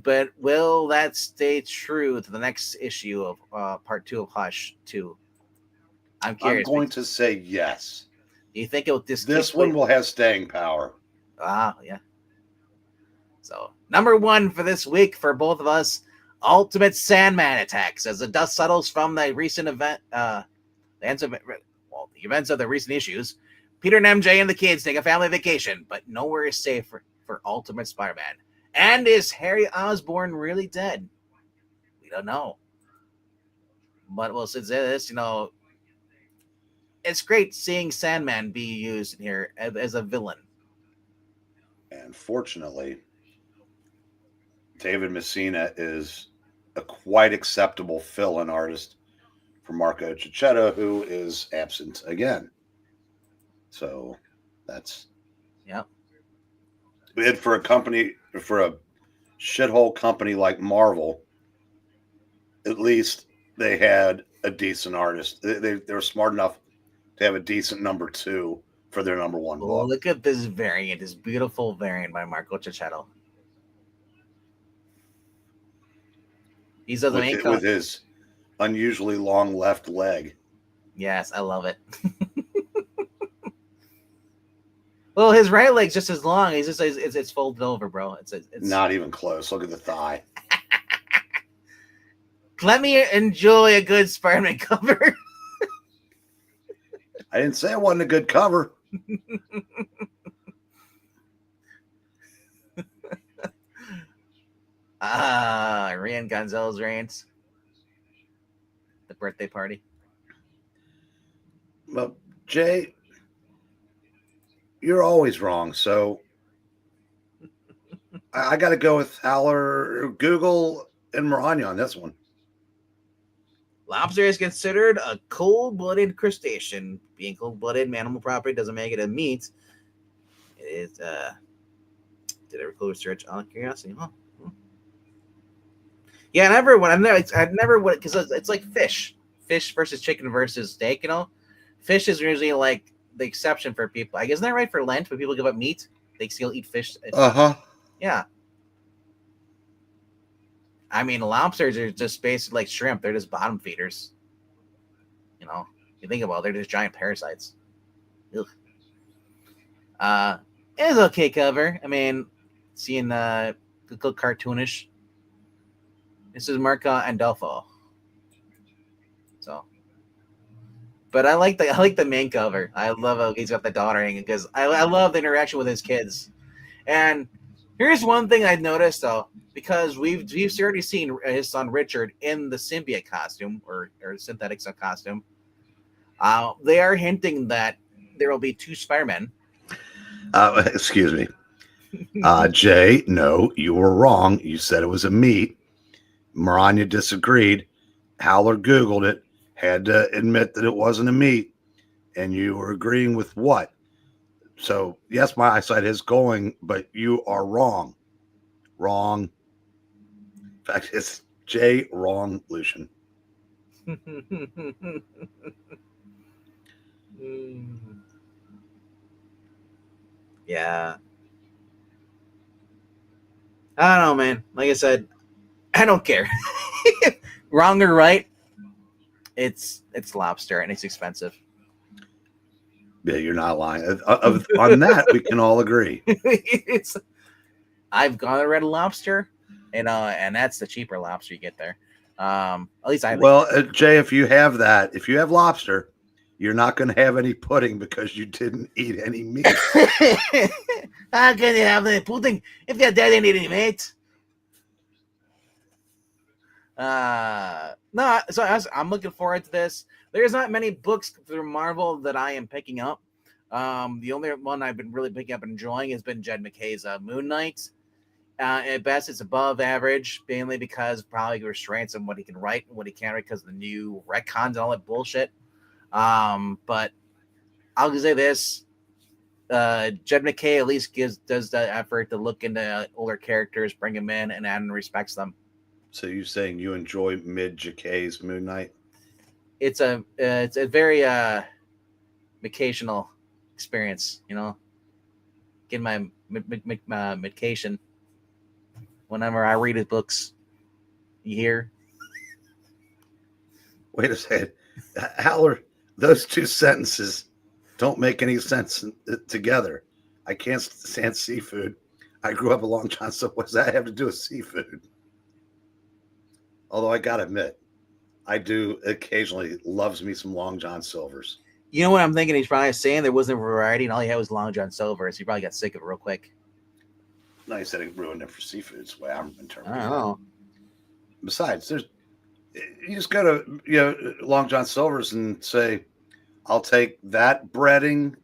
But will that stay true to the next issue of part 2 of Hush 2? I'm curious. I'm going to say yes. Do you think it'll this one will have staying power? Yeah. So number 1 for this week for both of us, Ultimate Sandman attacks as the dust settles from the recent event. The events of the recent issues. Peter and MJ and the kids take a family vacation, but nowhere is safe for Ultimate Spider-Man. And is Harry Osborn really dead? We don't know. But well, since this, it's great seeing Sandman be used in here as a villain. And fortunately, David Messina is a quite acceptable fill-in artist for Marco Cicchetto, who is absent again. So that's And for a shithole company like Marvel, at least they had a decent artist. They were smart enough to have a decent number 2 for their number 1 Oh, book. look at this variant, this beautiful variant by Marco Cicchetto. He's the main With his unusually long left leg. Yes, I love it. Well, his right leg's just as long. It's folded over, bro. It's Not even close. Look at the thigh. Let me enjoy a good Spider-Man cover. I didn't say it wasn't a good cover. Rian Gonzalez reigns. The birthday party. Well, Jay, you're always wrong. So I got to go with Haller, Google, and Maranya on this one. Lobster is considered a cold-blooded crustacean. Being cold-blooded, animal property doesn't make it a meat. It is. Did I record research? Out of curiosity, huh? Yeah, I never would because it's like fish versus chicken versus steak. You know, fish is usually like the exception for people. I guess isn't that right for Lent when people give up meat, they still eat fish. Yeah. I mean, lobsters are just basically like shrimp. They're just bottom feeders. You know, you think about it, they're just giant parasites. Ugh. It's okay cover. I mean, seeing good cartoonish. This is Marco Andolfo. So, but I like the main cover. I love how he's got the daughter hanging because I love the interaction with his kids. And here's one thing I noticed though, because we've already seen his son Richard in the symbiote costume or synthetic costume. They are hinting that there will be 2 Spider-Men. Excuse me. Jay, no, you were wrong. You said it was a meat. Maranya disagreed. Howler Googled it, had to admit that it wasn't a meat, and you were agreeing with what? So, yes, my eyesight is going, but you are wrong. Wrong. In fact, it's Jay wrong, Lucian. Yeah. I don't know, man. Like I said, I don't care. Wrong or right, it's lobster and it's expensive. Yeah, you're not lying. On that, we can all agree. I've gone to Red Lobster, and that's the cheaper lobster you get there. At least I. Well, Jay, if you have lobster, you're not going to have any pudding because you didn't eat any meat. How can you have any pudding if your dad didn't eat any meat? No, so I'm looking forward to this. There's not many books through Marvel that I am picking up. The only one I've been really picking up and enjoying has been Jed McKay's Moon Knight. At best, it's above average, mainly because probably restraints on what he can write and what he can't write because of the new retcons and all that bullshit. But I'll just say this: Jed McKay at least does the effort to look into older characters, bring them in, and respects them. So you're saying you enjoy mid-JK's Moon Knight? It's a very vacational experience, you know. Get my medication whenever I read his books. You hear? Wait a second, Howler. Those 2 sentences don't make any sense together. I can't stand seafood. I grew up a Long John Silver. What does that have to do with seafood? Although I gotta admit, I do occasionally loves me some Long John Silvers. You know what I'm thinking? He's probably saying there wasn't a variety, and all he had was Long John Silver. So he probably got sick of it real quick. No, he said it ruined it for seafood. That's the way I'm interpreting I don't know. Besides, you just go to Long John Silver's and say, "I'll take that breading,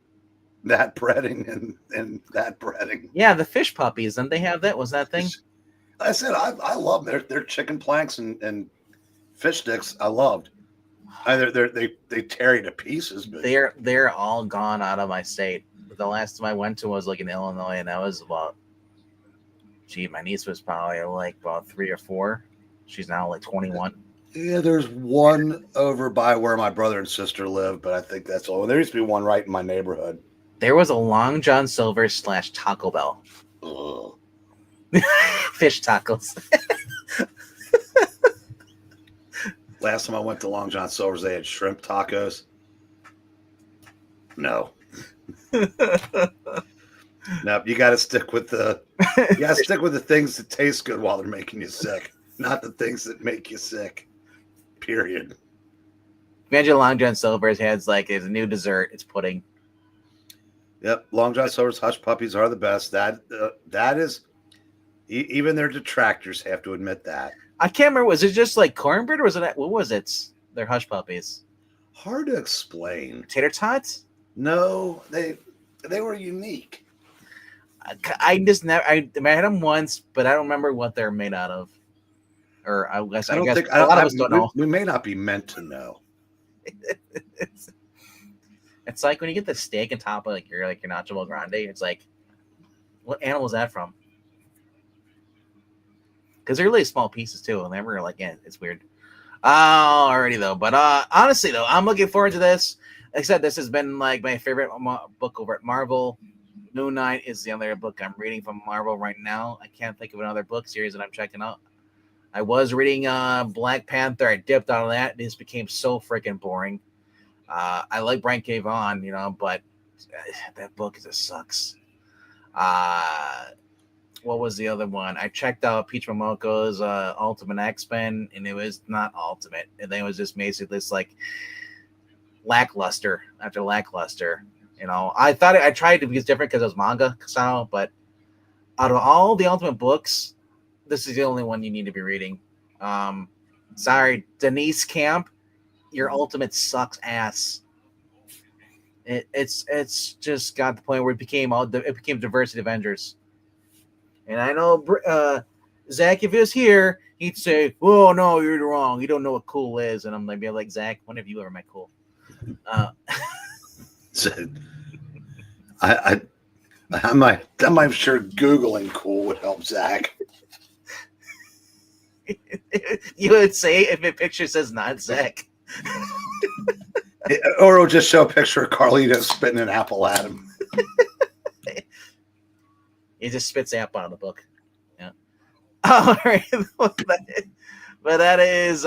and that breading." Yeah, the fish puppies. Didn't they have that? Was that thing? I said I love their chicken planks and fish sticks. I loved. They tear you to pieces, but they're all gone out of my state. The last time I went to was like in Illinois, and that was about Gee, my niece was probably like about 3 or 4. She's now like 21. Yeah, there's one over by where my brother and sister live, but I think that's all. There used to be one right in my neighborhood. There was a Long John Silver / Taco Bell. Ugh. Fish tacos. Last time I went to Long John Silver's, they had shrimp tacos. No. Nope, you got to stick with the things that taste good while they're making you sick, not the things that make you sick. Period. Imagine Long John Silver's has like it's a new dessert. It's pudding. Yep, Long John Silver's hush puppies are the best. That is, even their detractors have to admit that. I can't remember. Was it just like cornbread, or was it what was it? They're hush puppies. Hard to explain. Tater tots? No, they were unique. I just never. I had them once, but I don't remember what they're made out of. Or I guess a lot of us don't know. We may not be meant to know. It's like when you get the steak on top of like your Nacho Grande. It's like, what animal is that from? Because they're really small pieces too, and they're like, yeah, it's weird. Alrighty though, but honestly though, I'm looking forward to this. Like I said, this has been like my favorite book over at Marvel. Moon Knight is the other book I'm reading from Marvel right now. I can't think of another book series that I'm checking out. I was reading Black Panther. I dipped out of that. This became so freaking boring. I like Brian K. Vaughan, but that book just sucks. What was the other one? I checked out Peach Momoko's Ultimate X-Men, and it was not Ultimate. And then it was just basically this like lackluster after lackluster. I thought I tried to be different because it was manga style, but out of all the Ultimate books, this is the only one you need to be reading. Sorry, Denise Camp, your Ultimate sucks ass. It's just got to the point where it became Diversity Avengers. And I know Zach, if he was here, he'd say, "Oh no, you're wrong. You don't know what cool is." And I'm like, Zach, when have you ever met cool? I'm sure Googling cool would help Zach. You would say if a picture says not Zach. Or it'll just show a picture of Carlito spitting an apple at him. He just spits apple out of the book. Yeah. All right. But that is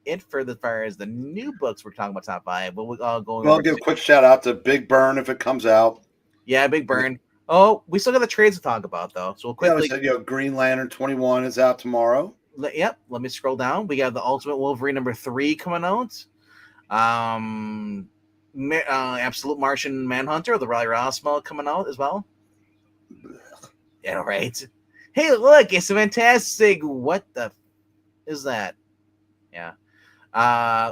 it for as far as the new books we're talking about top 5. But we'll all go. I'll give a quick shout out to Big Burn if it comes out. Yeah, Big Burn. Oh, we still got the trades to talk about though. So we'll quickly. Yeah, Green Lantern 21 is out tomorrow. Yep. Let me scroll down. We got the Ultimate Wolverine #3 coming out. Absolute Martian Manhunter, the Riley Rossmo coming out as well. Yeah, right. Hey, look, it's a fantastic. What the is that? Yeah.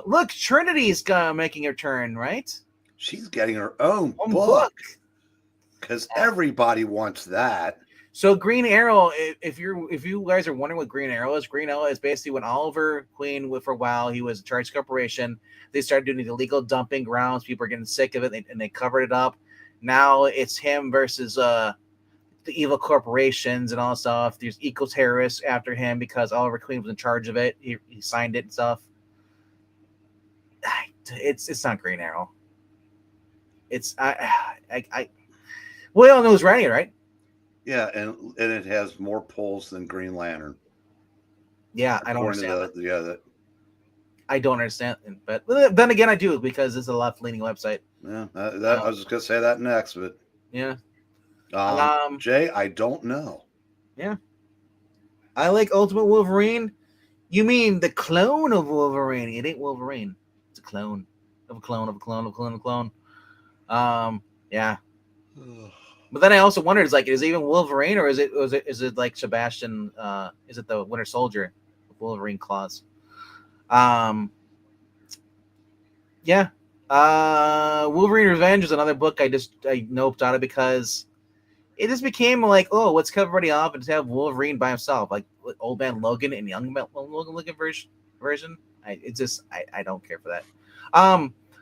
Look, Trinity's making her turn, right? She's getting her own book. Because everybody wants that. So Green Arrow, if you guys are wondering what Green Arrow is basically when Oliver Queen, for a while, he was a charged corporation. They started doing the illegal dumping grounds. People are getting sick of it, and they covered it up. Now it's him versus the evil corporations and all stuff. There's eco-terrorists after him because Oliver Queen was in charge of it. He signed it and stuff. It's not Green Arrow. It's we all know who's writing it, right? Yeah, and it has more polls than Green Lantern. Yeah, I don't understand that. I don't understand, but then again, I do because it's a left-leaning website. Yeah, I was just gonna say that next, but yeah. Jay, I don't know. Yeah, I like Ultimate Wolverine. You mean the clone of Wolverine? It ain't Wolverine. It's a clone of a clone of a clone of a clone of a clone. Yeah. But then I also wondered, is it even Wolverine or is it like Sebastian? Is it the Winter Soldier, Wolverine claws? Yeah. Wolverine Revenge is another book I noped out of because it just became like, oh, let's cut everybody off and just have Wolverine by himself, like Old Man Logan and Young Man Logan version. I don't care for that.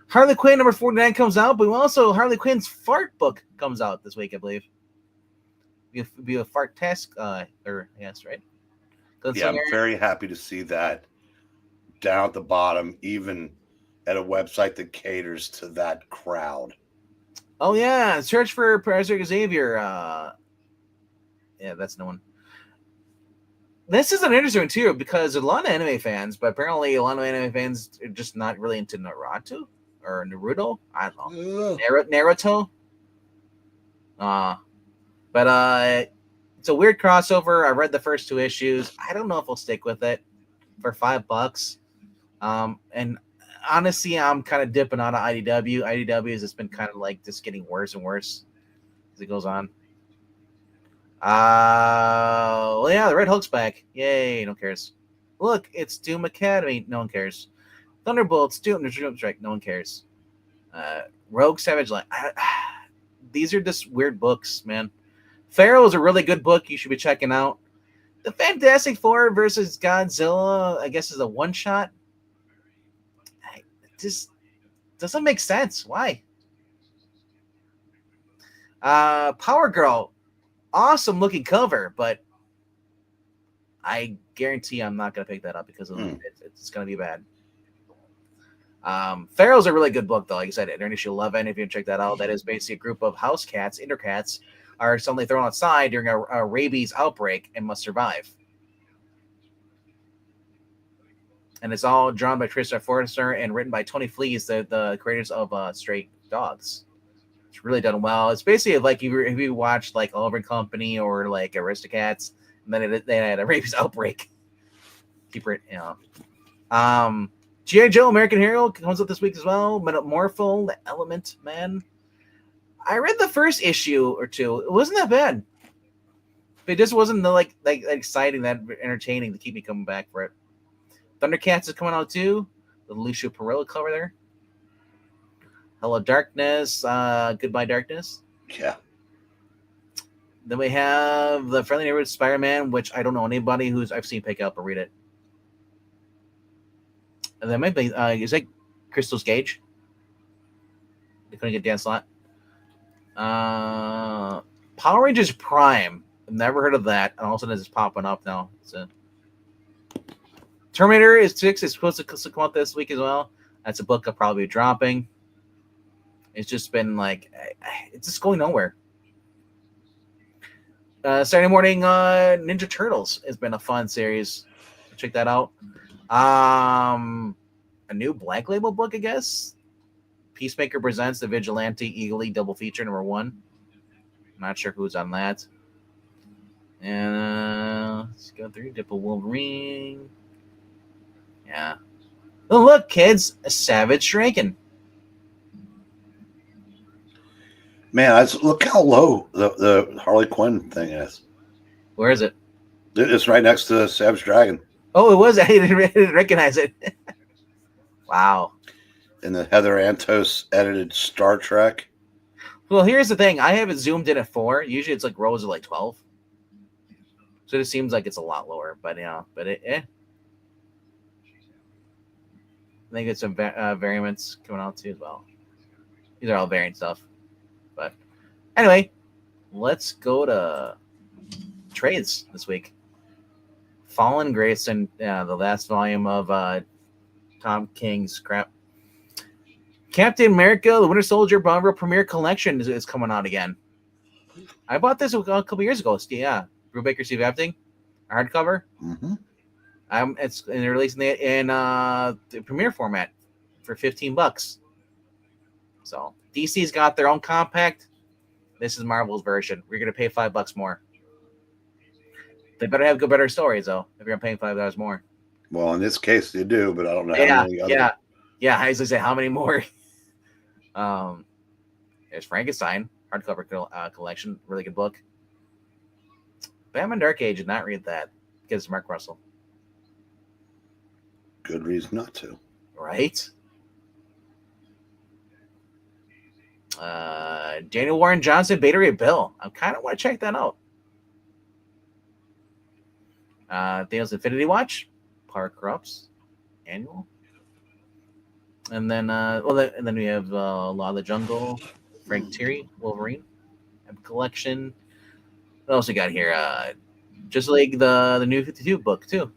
Harley Quinn #49 comes out, but also Harley Quinn's fart book comes out this week, I believe. Be a fart task, or yes, right? Yeah, Gunslinger. I'm very happy to see that down at the bottom, even at a website that caters to that crowd. Oh yeah, search for Professor Xavier. Yeah, that's no one. This is an interesting too because a lot of anime fans, but apparently a lot of anime fans are just not really into Naruto or Naruto. I don't know. Ugh. Naruto. Uh, but it's a weird crossover. I read the first two issues. I don't know if I'll stick with it for $5. And honestly, I'm kind of dipping out of IDW. IDW has just been kind of like just getting worse and worse as it goes on. Well, yeah, the Red Hulk's back. Yay, no one cares. Look, it's Doom Academy. No one cares. Thunderbolts, Doom Strike. No one cares. Rogue Savage Line. These are just weird books, man. Pharaoh is a really good book you should be checking out. The Fantastic Four versus Godzilla, I guess, is a one shot. It just doesn't make sense. Why? Power Girl, awesome looking cover, but I guarantee I'm not going to pick that up because it's going to be bad. Pharaoh's a really good book, though. Like I said, in issue 11, if you check that out, that is basically a group of house cats, indoor cats, are suddenly thrown outside during a rabies outbreak and must survive. And it's all drawn by Tristan Forrester and written by Tony Flees, the creators of Stray Dogs. It's really done well. It's basically like if you watched like Oliver and Company or like Aristocats, and then they had a rabies outbreak. Keep it, you know. G.I. Joe American Hero comes up this week as well. Metamorpho, the Element Man. I read the first issue or two. It wasn't that bad. It just wasn't like exciting, that entertaining to keep me coming back for it. Thundercats is coming out too. The Lucio Perillo cover there. Hello Darkness. Goodbye Darkness. Yeah. Then we have the Friendly Neighborhood Spider-Man, which I don't know anybody who's I've seen pick up or read it. And that might be is that Crystal's Gage? They couldn't get Dan Slott. Power Rangers Prime. I've never heard of that. And all of a sudden it's popping up now. Terminator is 6. It's supposed to come out this week as well. That's a book I'll probably be dropping. It's just been like it's just going nowhere. Saturday morning, Ninja Turtles has been a fun series. So check that out. A new Black Label book, I guess. Peacemaker presents the Vigilante Eagle double feature #1. I'm not sure who's on that. And let's go through Dipple Wolverine. Yeah. Oh look, kids, a Savage Shrinking. Man, look how low the Harley Quinn thing is. Where is it? It's right next to Savage Dragon. Oh, it was. I didn't recognize it. Wow. In the Heather Antos edited Star Trek. Well, here's the thing. I have it zoomed in at 4. Usually it's like rows of like 12. So it seems like it's a lot lower. But, I think it's some variants coming out too as well. These are all variant stuff. But anyway, let's go to trades this week. Fallen Grayson, the last volume of Tom King's crap. Captain America, the Winter Soldier Marvel Premiere Collection is coming out again. I bought this a couple years ago. Yeah, Brubaker Steve Epting, hardcover. Mm-hmm. They're releasing it in the Premiere format for $15. So DC's got their own compact. This is Marvel's version. We're gonna pay $5 more. They better have better stories though. If you're paying $5 more. Well, in this case, they do, but I don't know how many other. Yeah. I was gonna say how many more. There's Frankenstein hardcover collection, really good book. Batman Dark Age, did not read that because it's Mark Russell. Good reason not to. Right. Daniel Warren Johnson, Beta Ray Bill. I kind of want to check that out. Thanos Infinity Watch, Power Corrupts, annual. And then, and then we have Law of the Jungle, Frank Thierry, Wolverine, collection. What else we got here? Just like the new 52 book too.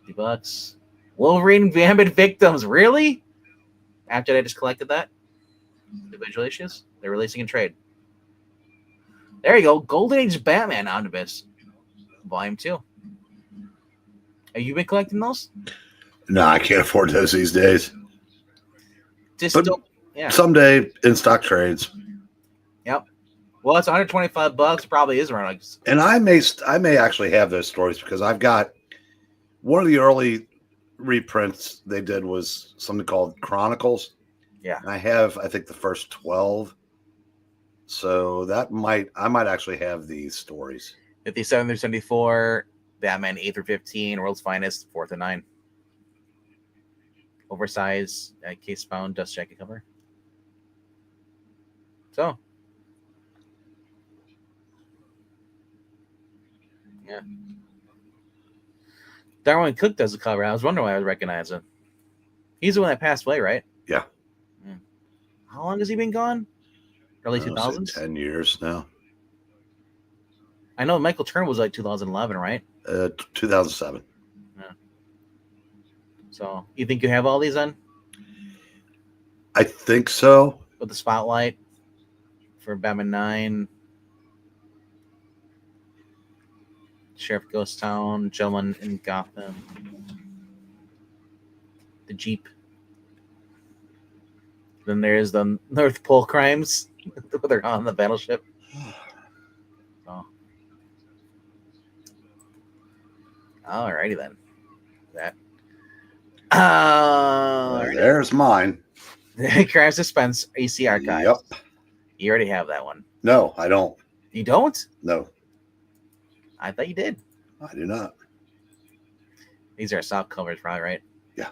$50. Wolverine Gambit Victims, really? After they just collected that, individual issues, they're releasing in trade. There you go, Golden Age Batman Omnibus, Volume 2. Have you been collecting those? No, I can't afford those these days. Just But don't. Yeah. someday in stock trades. Yep. Well, it's $125. Probably is around. Like, And I may actually have those stories because I've got one of the early reprints they did was something called Chronicles. Yeah. And I think the first 12. So I might actually have these stories. 57 through 74, Batman 8 through 15, World's Finest 4 through 9. Oversized case bound dust jacket cover. So, yeah. Darwin Cook does the cover. I was wondering why I would recognize him. He's the one that passed away, right? Yeah. How long has he been gone? Early 2000s? 10 years now. I know Michael Turner was like 2011, right? 2007. Yeah. So, you think you have all these on? I think so. With the spotlight for Batman 9, Sheriff Ghost Town, Gentleman in Gotham, the Jeep. Then there's the North Pole Crimes. They're on the battleship. So. Alrighty then. That. There's mine. Crime Suspense AC Archives. Yep. You already have that one. No, I don't. You don't? No. I thought you did. I do not. These are soft covers, probably, right? Yeah.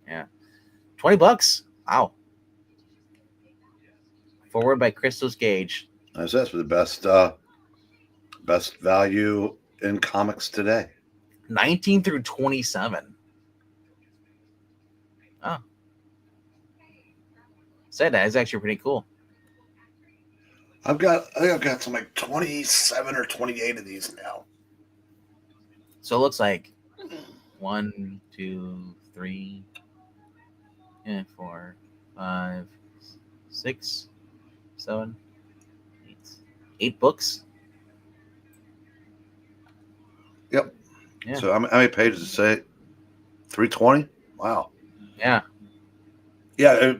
Yeah. $20. Wow. Forward by Christos Gage. That's for the best value in comics today. 19 through 27. Oh. Said that is actually pretty cool. I think I've got some like 27 or 28 of these now. So it looks like 1, 2, 3, 4, 5, 6, 7, 8. 8 books. Yep. Yeah. So how many pages does it say? 320? Wow. Yeah. Yeah.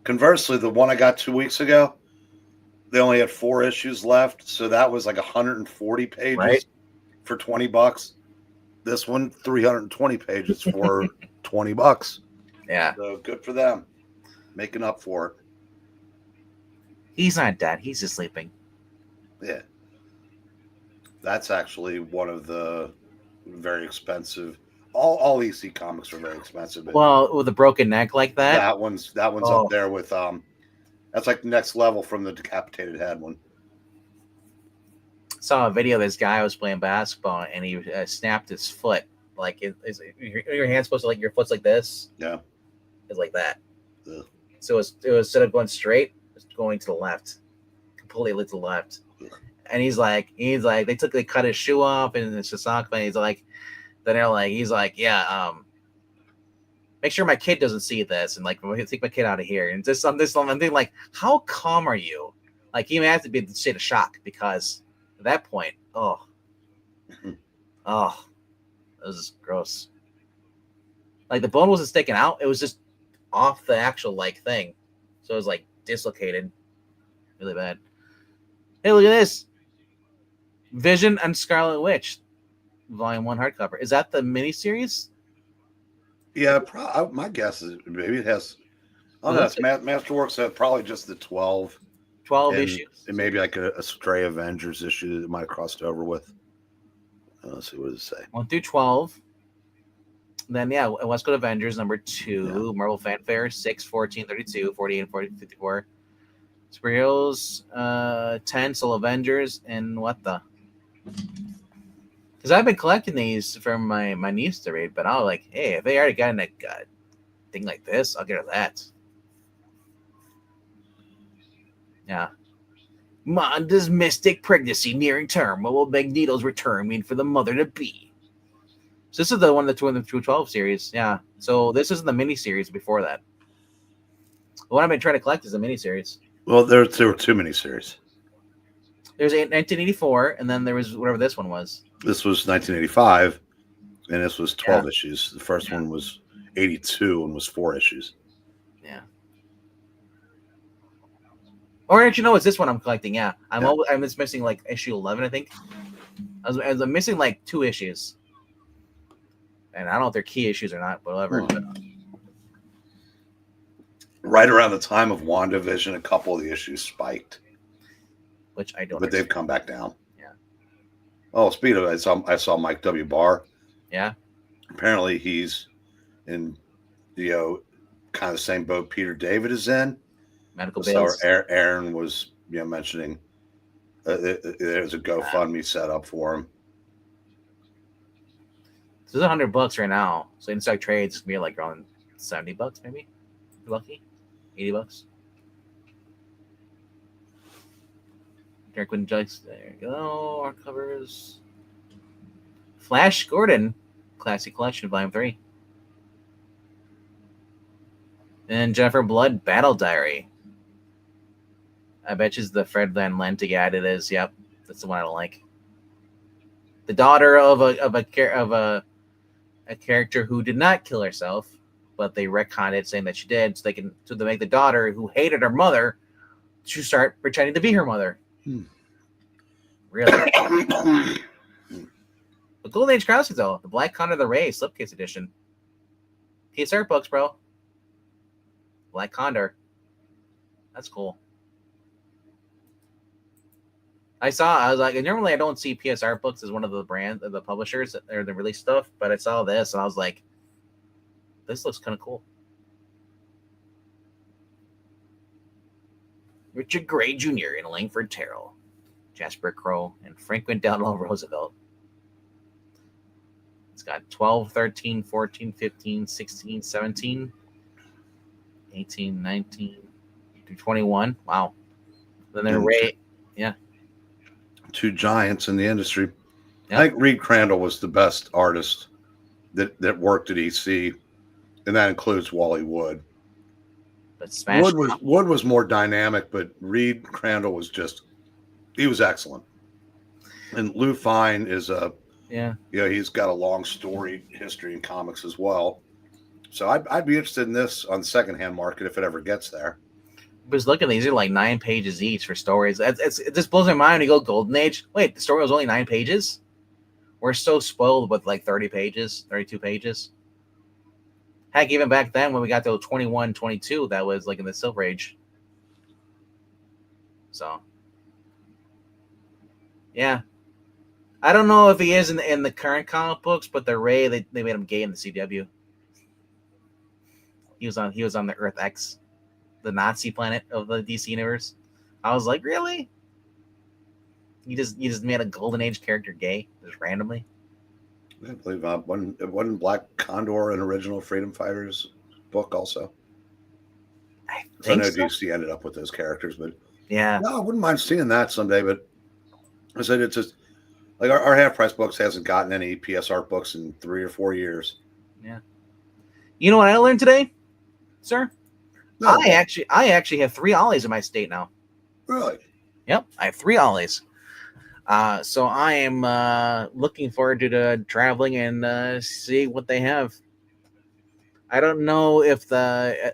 Conversely, the one I got 2 weeks ago, they only had 4 issues left. So that was like 140 pages right. For $20. This one, 320 pages for $20. Yeah. So good for them. Making up for it. He's not dead. He's just sleeping. Yeah. That's actually one of the very expensive. All EC comics are very expensive. Well, with a broken neck like that. That one's up there with that's like next level from the decapitated head one. Saw a video of this guy was playing basketball and he snapped his foot. Like your hand's supposed to like your foot's like this. Yeah. It's like that. Ugh. So it was instead of going straight, it's going to the left. Completely to the left. Ugh. And he's like they cut his shoe off and it's a sock, and he's like make sure my kid doesn't see this and like take my kid out of here. And just on this I'm thinking like, how calm are you? Like you have to be in a state of shock because at that point, it was gross. Like the bone wasn't sticking out; it was just off the actual like thing, so it was like dislocated, really bad. Hey, look at this! Vision and Scarlet Witch, Volume 1 hardcover. Is that the miniseries? Yeah, my guess is maybe it has. Oh, that's Masterworks. Probably just the 12 issues, and maybe like a Stray Avengers issue that it might have crossed over with. Let's see, what does it say? 1 through 12. Then West Coast Avengers number 2, Marvel Fanfare 6, 14, 32, 48, and 40, 54. Superheroes 10, Soul Avengers, and what the? Because I've been collecting these from my niece to read, but I was like, hey, if they already got a thing like this, I'll get her that. Yeah. Monda's mystic pregnancy nearing term. What will Magneto's return mean for the mother to be? So this is the one that's in the 212 series. Yeah. So this is the mini series before that. What I've been trying to collect is a mini series. Well, there were too many series. There's 1984, and then there was whatever this one was. This was 1985, and this was 12 issues. The first one was 82 and was 4 issues. Yeah. Or actually, no, it's this one I'm collecting. Yeah, I'm just missing like issue 11, I think. I'm missing like 2 issues, and I don't know if they're key issues or not, but whatever. Right around the time of WandaVision, a couple of the issues spiked, which I don't. But they've come back down. Yeah. Oh, speaking of it, I saw Mike W. Barr. Yeah. Apparently, he's in kind of the same boat Peter David is in. Medical bills. So Aaron was mentioning there's a GoFundMe set up for him. So it's $100 right now. So inside trades gonna be like around $70 maybe. If you're lucky. $80. Derek Quinn Joyce. There you go. Our covers. Flash Gordon, Classic Collection, Volume 3. And Jennifer Blood, Battle Diary. I bet you it's the Fred Van Lente it is. Yep, that's the one I don't like. The daughter of a character who did not kill herself, but they retconned it saying that she did, so they make the daughter who hated her mother to start pretending to be her mother. Really? The Golden Age Classics though, the Black Condor of the Ray slipcase edition. Case art books, bro. Black Condor. That's cool. I was like, normally I don't see PS Art Books as one of the brands, the publishers, or the release stuff, but I saw this and I was like, this looks kind of cool. Richard Gray Jr. and Langford Terrell, Jasper Crow, and Franklin Delano Roosevelt. It's got 12, 13, 14, 15, 16, 17, 18, 19, through 21. Wow. Then they're Ray. Yeah. 2 giants in the industry. Yep. I think Reed Crandall was the best artist that worked at EC, and that includes Wally Wood. But Wood was more dynamic, but Reed Crandall was he was excellent. And Lou Fine is he's got a long story history in comics as well. So I'd be interested in this on the secondhand market if it ever gets there. Was looking, these are like 9 pages each for stories. It just blows my mind when you go Golden Age. Wait, the story was only 9 pages? We're so spoiled with like 30 pages, 32 pages. Heck, even back then when we got to 21, 22, that was like in the Silver Age. So, yeah. I don't know if he is in the current comic books, but the Ray, they made him gay in the CW. He was on the Earth X, the Nazi planet of the DC universe. I was like, really? You just made a Golden Age character gay just randomly? I believe wasn't Black Condor an original Freedom Fighters book also? I think so. DC ended up with those characters, but yeah, no, I wouldn't mind seeing that someday. But I said it's just like our half price books hasn't gotten any PS Art books in 3 or 4 years. Yeah. You know what I learned today, sir? No. I actually have 3 ollies in my state now. Really? Yep, I have 3 ollies. So I am looking forward to traveling and see what they have. I don't know if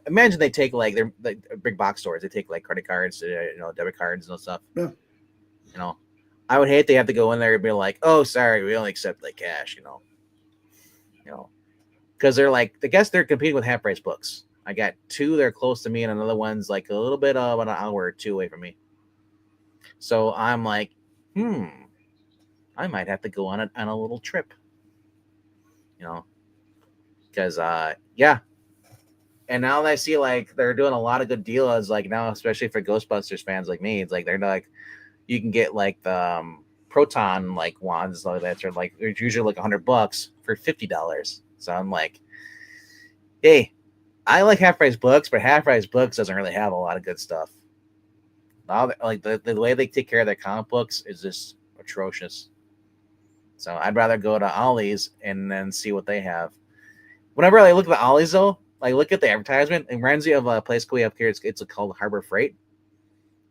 imagine they take like they're like big box stores. They take like credit cards, debit cards and stuff. Yeah. I would hate to have to go in there and be like, oh, sorry, we only accept like cash. Because they're like, I guess they're competing with half price books. I got 2 that are close to me, and another one's like a little bit about an hour or 2 away from me. So I'm like, I might have to go on a little trip. Because yeah. And now that I see like they're doing a lot of good deals, like now, especially for Ghostbusters fans like me, it's like they're like, you can get like the proton like wands like that. They're like they're usually like $100 for $50. So I'm like, hey, I like half price books, but half price books doesn't really have a lot of good stuff. Like the way they take care of their comic books is just atrocious. So I'd rather go to Ollie's and then see what they have. Whenever I look at the Ollie's though, like look at the advertisement, it reminds me of a place we have here. It's called Harbor Freight.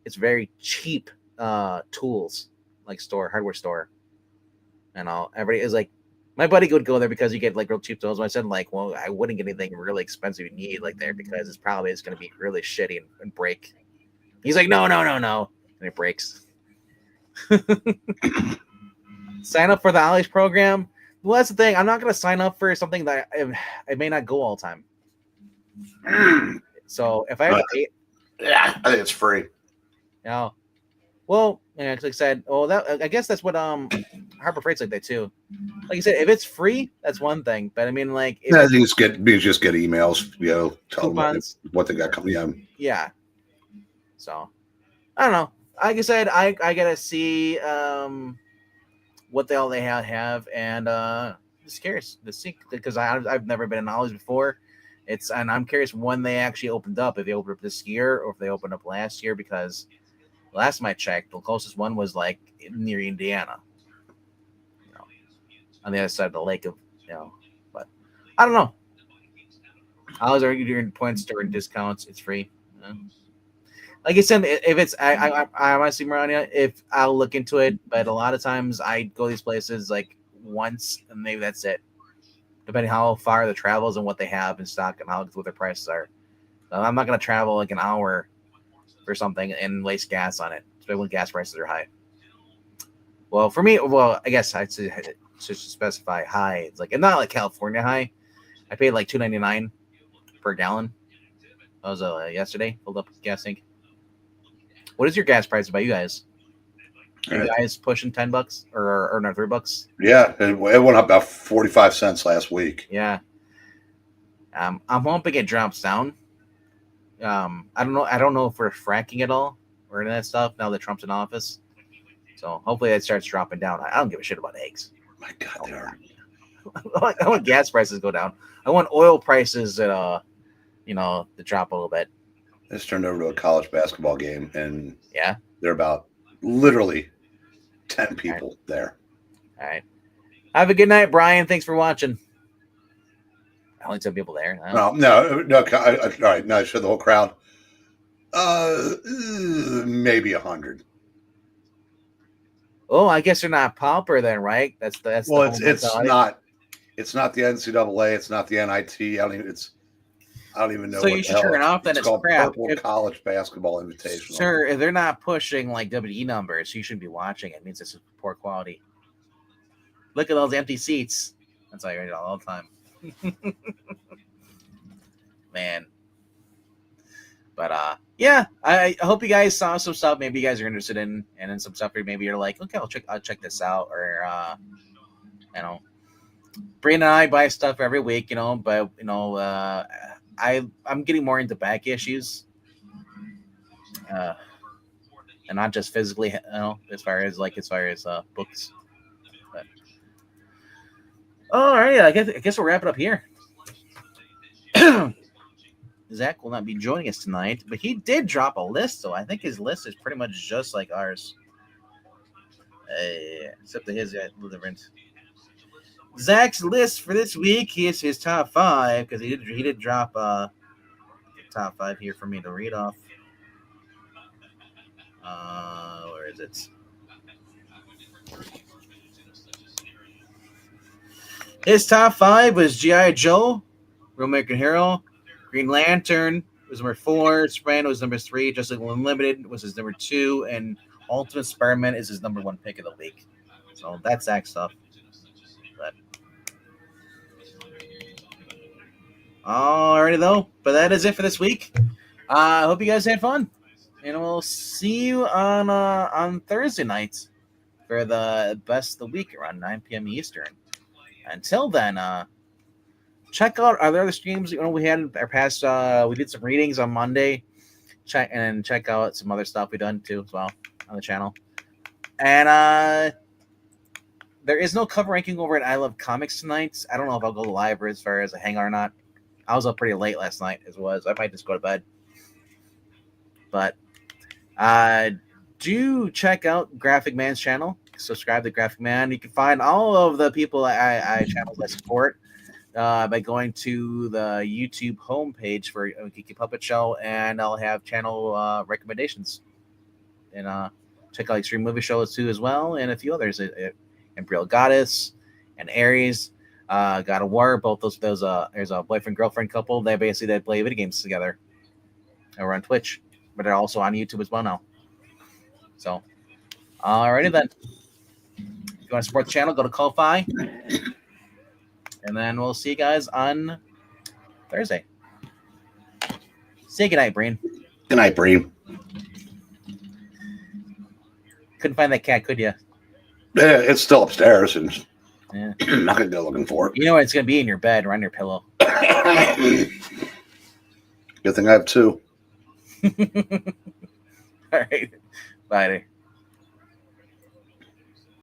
It's very cheap tools, like hardware store, and all. Everybody is like, my buddy would go there because you get like real cheap tools. I said like, well, I wouldn't get anything really expensive you need like there because it's probably going to be really shitty and break. He's like, no, and it breaks. Sign up for the Ollie's program. Well, that's the thing. I'm not going to sign up for something that I may not go all the time. So if I have to pay, yeah, I think it's free. Yeah. Well, yeah, like I said, that I guess that's what Harbor Freight's like that too. Like I said, if it's free, that's one thing. But I mean, like, you just get emails, coupons, them what they got coming. Yeah. So I don't know. Like I said, I gotta see what the hell they have, and just curious to see because I've never been in Ollie's before. And I'm curious when they actually opened up. If they opened up this year or if they opened up last year, because last time I checked, the closest one was like near Indiana, on the other side of the lake But I don't know. Ollie's are doing points during discounts. It's free. Like I said, if it's I honestly, Marania, if I'll look into it, but a lot of times I go to these places like once and maybe that's it. Depending how far the travels and what they have in stock and what their prices are. I'm not going to travel like an hour for something and waste gas on it, especially when gas prices are high. Well, for me, I guess I should specify high. It's like, it's not like California high. I paid like $2.99 per gallon. That was yesterday. Filled up with gas tank. What is your gas price by you guys? Are you guys pushing $10 or not $3? Yeah, it went up about 45 cents last week. Yeah. I'm hoping it drops down. I don't know. I don't know if we're fracking at all or any of that stuff now that Trump's in office. So hopefully that starts dropping down. I don't give a shit about eggs. My God, they are. I want gas prices to go down. I want oil prices to drop a little bit. I just turned over to a college basketball game, and yeah, they're about literally 10 people there. All right. Have a good night, Brian. Thanks for watching. Only 10 people there. No. All right, no, I showed the whole crowd. Maybe 100. Oh, I guess they're not pauper then, right? That's well, it's not. It's not the NCAA. It's not the NIT. I don't even know. So you should turn it off. Then it's called crap. Purple College Basketball Invitational. Sure, if they're not pushing like WE numbers, you shouldn't be watching. It means it's poor quality. Look at those empty seats. That's how I read it all the time. Man. But yeah, I hope you guys saw some stuff maybe you guys are interested in, and then some stuff where maybe you're like, okay, I'll check this out, or Brandon and I buy stuff every week, but I'm getting more into back issues, and not just physically, as far as books. But all right, I guess we'll wrap it up here. Zach will not be joining us tonight, but he did drop a list, so I think his list is pretty much just like ours, except that his is a little different. Zach's list for this week is his top 5 because he did drop the top 5 here for me to read off. Where is it? His top 5 was G.I. Joe, Real American Hero, Green Lantern was number 4, Spider-Man was number 3, Justice League Unlimited was his number 2, and Ultimate Spider-Man is his number 1 pick of the week. So that's Zach's stuff. But alrighty though, but that is it for this week. I hope you guys had fun, and we'll see you on Thursday night for the best of the week around 9 p.m. Eastern. Until then, check out our other streams. We had in our past. We did some readings on Monday. Check out some other stuff we've done too as well on the channel. And there is no cover ranking over at I Love Comics tonight. I don't know if I'll go live or as far as a hangout or not. I was up pretty late last night as was. I might just go to bed. But Do check out Graphic Man's channel. Subscribe to Graphic Man. You can find all of the people I channels I support by going to the YouTube homepage for Geeky Puppet Show, and I'll have channel recommendations. And check out Extreme Movie Shows too as well, and a few others. Imperial Goddess and Ares, God of War. Both those there's a boyfriend girlfriend couple. They play video games together. Over on Twitch, but they're also on YouTube as well now. So, alrighty then. If you want to support the channel, go to Ko-Fi. And then we'll see you guys on Thursday. Say goodnight, Breen. Good night, Breen. Couldn't find that cat, could you? Yeah, it's still upstairs, and Yeah. I'm not gonna go looking for it. You know it's gonna be in your bed or on your pillow. Good thing I have two. All right. Bye.